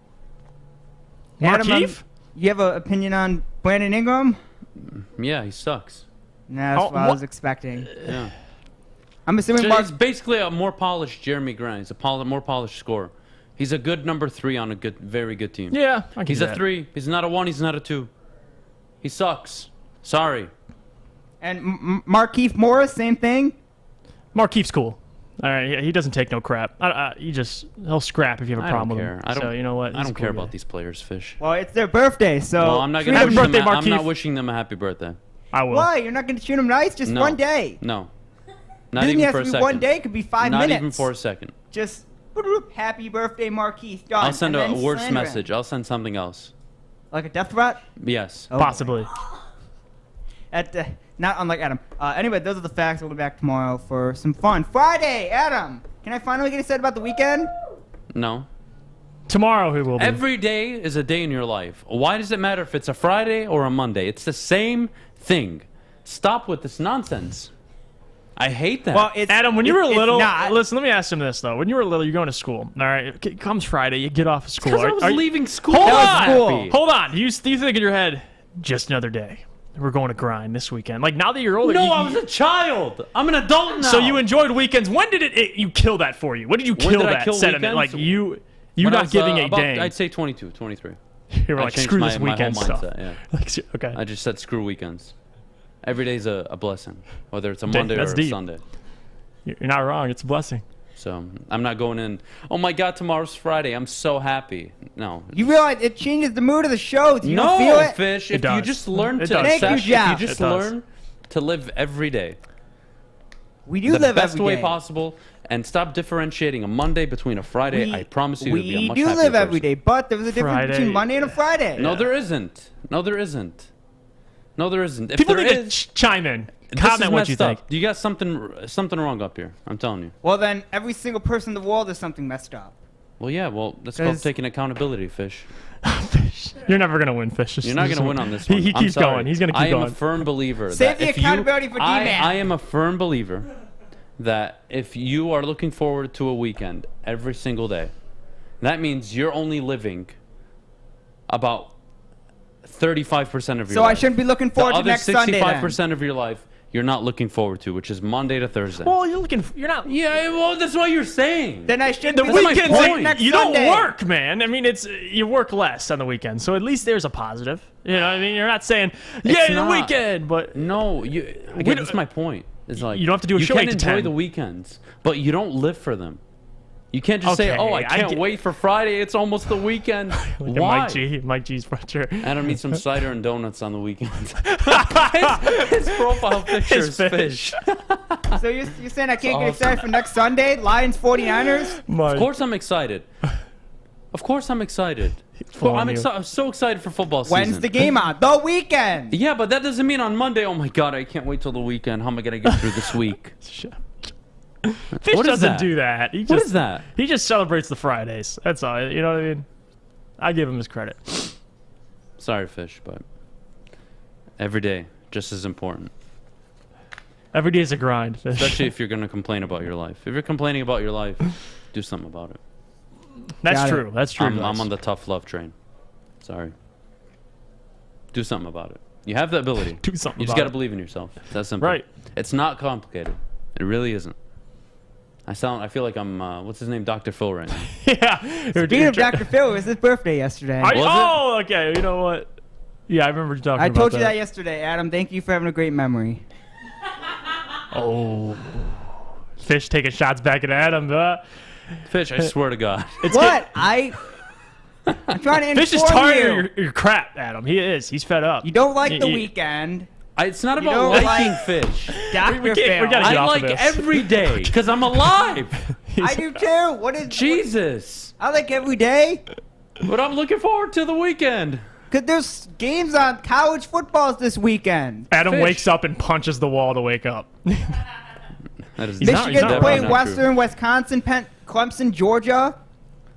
Markieff? You have an opinion on Brandon Ingram? Yeah, he sucks. Nah, that's what I was expecting. Yeah. I'm assuming He's basically a more polished Jeremy Grant. He's a more polished scorer. He's a good number 3 on a very good team. Yeah, he's a 3. He's not a 1. He's not a 2. He sucks. Sorry. And Markieff Morris, same thing? Markieff's cool. All right, he doesn't take no crap. He'll scrap if you have a problem with him. So you know what? I don't care about these players, Fish. Well, it's their birthday, so. Well, I'm not gonna wish them. I'm not wishing them a happy birthday. I will. Why? You're not going to shoot him nice? Just one day. No. Not even for a second. One day. It could be 5 minutes. Not even for a second. Just happy birthday, Markieff. Done. I'll send a worse message. I'll send something else. Like a death threat? Yes. Oh, possibly. Not unlike Adam. Anyway, those are the facts. We'll be back tomorrow for some fun. Friday, Adam. Can I finally get excited about the weekend? No. Tomorrow he will be. Every day is a day in your life. Why does it matter if it's a Friday or a Monday? It's the same thing. Stop with this nonsense. I hate that. Well, Adam, when you were little, listen, let me ask him this, though. When you were little, you're going to school. All right, it comes Friday, you get off of school. Because I was leaving school. Hold on. Do you think in your head, just another day? We're going to grind this weekend. Like, now that you're older. No, I was a child. I'm an adult now. So you enjoyed weekends. When did you kill that for you? When did you kill that sentiment? Like, you not giving a dang. I'd say 22, 23. You were like, screw this weekend stuff. Yeah. Okay. I just said screw weekends. Every day's a blessing, whether it's a Monday or a Sunday. You're not wrong. It's a blessing. So I'm not going in, oh my God, tomorrow's Friday. I'm so happy. No. You realize it changes the mood of the show. Do you don't feel it? Fish. If you just learn to live every day. We do live every day. The best way possible. And stop differentiating a Monday between a Friday. I promise you, you'll be a much happier person. We do live every day, but there's a difference between Monday and a Friday. No, there isn't. No, there isn't. No, there isn't. If people there need to chime in. Comment what you think. You got something wrong up here. I'm telling you. Well, then every single person in the world is something messed up. Well, yeah. Well, that's called taking accountability, Fish. You're never gonna win, Fish. You're not gonna win on this one. He keeps going. He's gonna keep going. I am a firm believer. Save the accountability for D-Man. I am a firm believer that if you are looking forward to a weekend every single day, that means you're only living about 35% of your So life. I shouldn't be looking forward to next Sunday. The other 65% of your life you're not looking forward to, which is Monday to Thursday. Well, you're not. Yeah, well, that's what you're saying. Then I shouldn't The be looking weekends, forward to next you Sunday. don't work, man. I mean, you work less on the weekend, so at least there's a positive. You know what I mean? You're not saying, yeah, the weekend, but no, again, that's my point. It's like you don't have to do a show 8 to 10. You can enjoy the weekends, but you don't live for them. You can't just say, "Oh, I can't wait for Friday. It's almost the weekend." Why? Mike G's sweatshirt. Adam eats some cider and donuts on the weekends. his profile picture is Fish. So you're saying I can't get excited for next Sunday? Lions 49ers? Of course I'm excited. Of course I'm excited. I'm so excited for football season. When's the game on? The weekend. Yeah, but that doesn't mean on Monday, oh my God, I can't wait till the weekend. How am I going to get through this week? Fish doesn't do that. What is that? He just celebrates the Fridays. That's all. You know what I mean? I give him his credit. Sorry, Fish, but every day, just as important. Every day is a grind. Especially if you're going to complain about your life. If you're complaining about your life, do something about it. That's true. That's true. I'm on the tough love train. Sorry. Do something about it. You have the ability. Do something. You just got to believe in yourself. It's that simple. Right. It's not complicated. It really isn't. I feel like I'm, what's his name? Dr. Phil right now. Yeah. Speaking of Dr. Phil, it was his birthday yesterday. Okay. You know what? Yeah, I remember talking about that. I told you that yesterday, Adam. Thank you for having a great memory. Oh. Fish taking shots back at Adam. Fish, I swear to God. What? I'm trying to inform Fish is tired you. of your crap, Adam. He is. He's fed up. You don't like the weekend. It's not about liking Fish. Dr. Phil. I like every day because I'm alive. I do too. What is Jesus? I like every day. But I'm looking forward to the weekend. Because there's games on college footballs this weekend. Adam wakes up and punches the wall to wake up. That is Michigan playing Western, Wisconsin, Clemson, Georgia.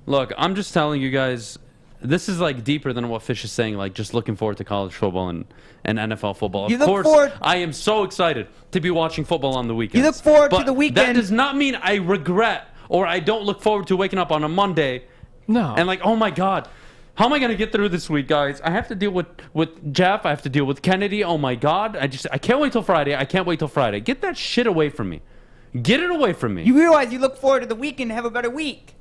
Look, I'm just telling you guys, this is like deeper than what Fish is saying, like just looking forward to college football and NFL football. Of course, I am so excited to be watching football on the weekends. You look forward to But the weekend. That does not mean I regret or I don't look forward to waking up on a Monday. No. And like, oh my God, how am I going to get through this week, guys? I have to deal with Jeff. I have to deal with Kennedy. Oh my God. I can't wait till Friday. I can't wait till Friday. Get that shit away from me. Get it away from me. You realize you look forward to the weekend to have a better week.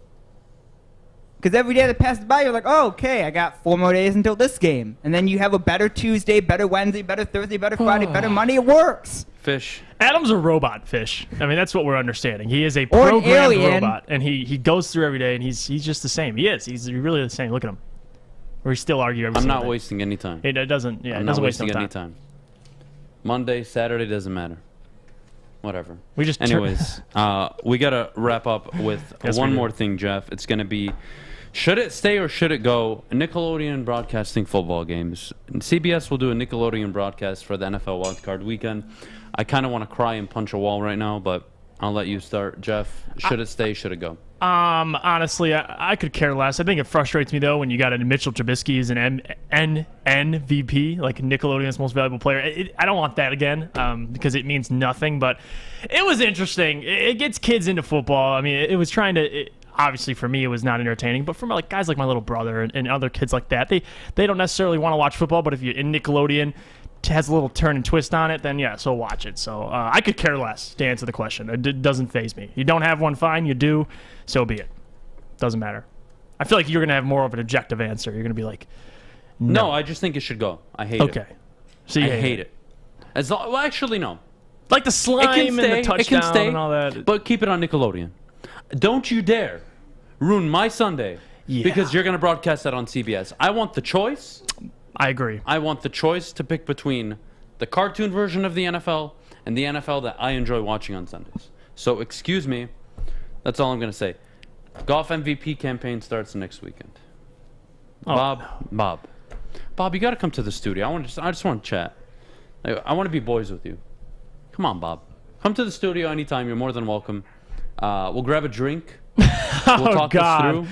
Because every day that passes by, you're like, oh, okay, I got 4 more days until this game. And then you have a better Tuesday, better Wednesday, better Thursday, better Friday, better Monday. It works. Fish. Adam's a robot, Fish. I mean, that's what we're understanding. He is a programmed robot. And he goes through every day, and he's just the same. He is. He's really the same. Look at him. Or he still argue every I'm single not day. wasting any time. It doesn't, yeah, I'm it not doesn't waste wasting no any time. Monday, Saturday, doesn't matter. Whatever. We just Anyways, we got to wrap up with one more thing, Jeff. It's going to be, should it stay or should it go? Nickelodeon broadcasting football games. And CBS will do a Nickelodeon broadcast for the NFL wildcard weekend. I kind of want to cry and punch a wall right now, but I'll let you start. Jeff, should it stay, should it go? Honestly, I could care less. I think it frustrates me, though, when you got a Mitchell Trubisky as an MVP, like Nickelodeon's most valuable player. I don't want that again because it means nothing, but it was interesting. It gets kids into football. I mean, it was trying to... obviously, for me, it was not entertaining, but for like guys like my little brother and other kids like that, they don't necessarily want to watch football, but if you're in Nickelodeon, has a little turn and twist on it, then yeah, so watch it. So I could care less to answer the question. It doesn't faze me. You don't have one, fine. You do, so be it. Doesn't matter. I feel like you're going to have more of an objective answer. You're going to be like, no, I just think it should go. I hate it. Okay. So you hate it. Well, actually, no. Like the slime and the touchdown and all that. But keep it on Nickelodeon. Don't you dare ruin my Sunday because you're going to broadcast that on CBS. I want the choice. I agree. I want the choice to pick between the cartoon version of the NFL and the NFL that I enjoy watching on Sundays. So, excuse me. That's all I'm going to say. Golf MVP campaign starts next weekend. Bob, you got to come to the studio. I just want to chat. I want to be boys with you. Come on, Bob. Come to the studio anytime. You're more than welcome. We'll grab a drink We'll talk God. this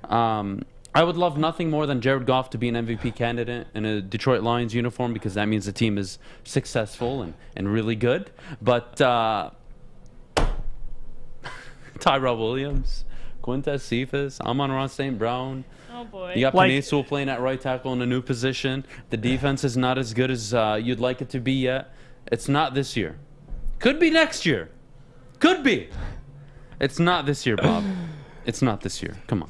through. I would love nothing more than Jared Goff to be an MVP candidate in a Detroit Lions uniform because that means the team is successful and really good. But Tyrell Williams, Quintez Cephas, Amon-Ra St. Brown. Oh, boy. You got Penei Sewell playing at right tackle in a new position. The defense is not as good as you'd like it to be yet. It's not this year. Could be next year. Could be. It's not this year, Bob. It's not this year. Come on.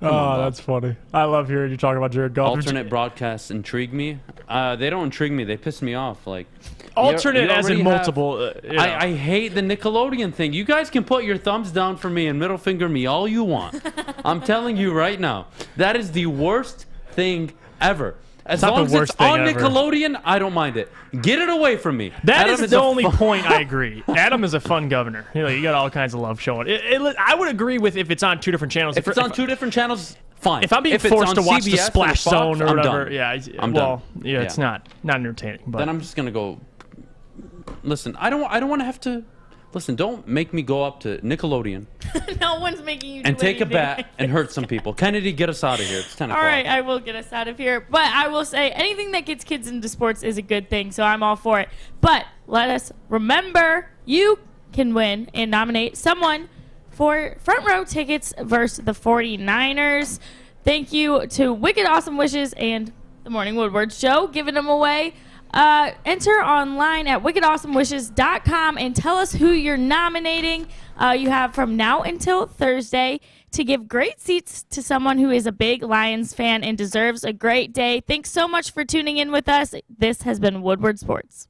That's funny. I love hearing you talk about Jared Goff. Alternate broadcasts intrigue me. They don't intrigue me. They piss me off. Like alternate you as in multiple. I hate the Nickelodeon thing. You guys can put your thumbs down for me and middle finger me all you want. I'm telling you right now, that is the worst thing ever. As long as it's on Nickelodeon, I don't mind it. Get it away from me. That is the only point I agree. Adam is a fun governor. You got all kinds of love showing. I would agree with if it's on 2 different channels. If it's on 2 different channels, fine. If I'm being forced to watch the Splash Zone or whatever, I'm done. It's not entertaining. But then I'm just gonna go. Listen, I don't want to have to. Listen, don't make me go up to Nickelodeon. No one's making you do and take a anything. bat and hurt some people. Kennedy, get us out of here. It's 10 o'clock. All right, I will get us out of here. But I will say anything that gets kids into sports is a good thing, so I'm all for it. But let us remember, you can win and nominate someone for front row tickets versus the 49ers. Thank you to Wicked Awesome Wishes and the Morning Woodward Show giving them away. Enter online at wickedawesomewishes.com and tell us who you're nominating. You have from now until Thursday to give great seats to someone who is a big Lions fan and deserves a great day. Thanks so much for tuning in with us. This has been Woodward Sports.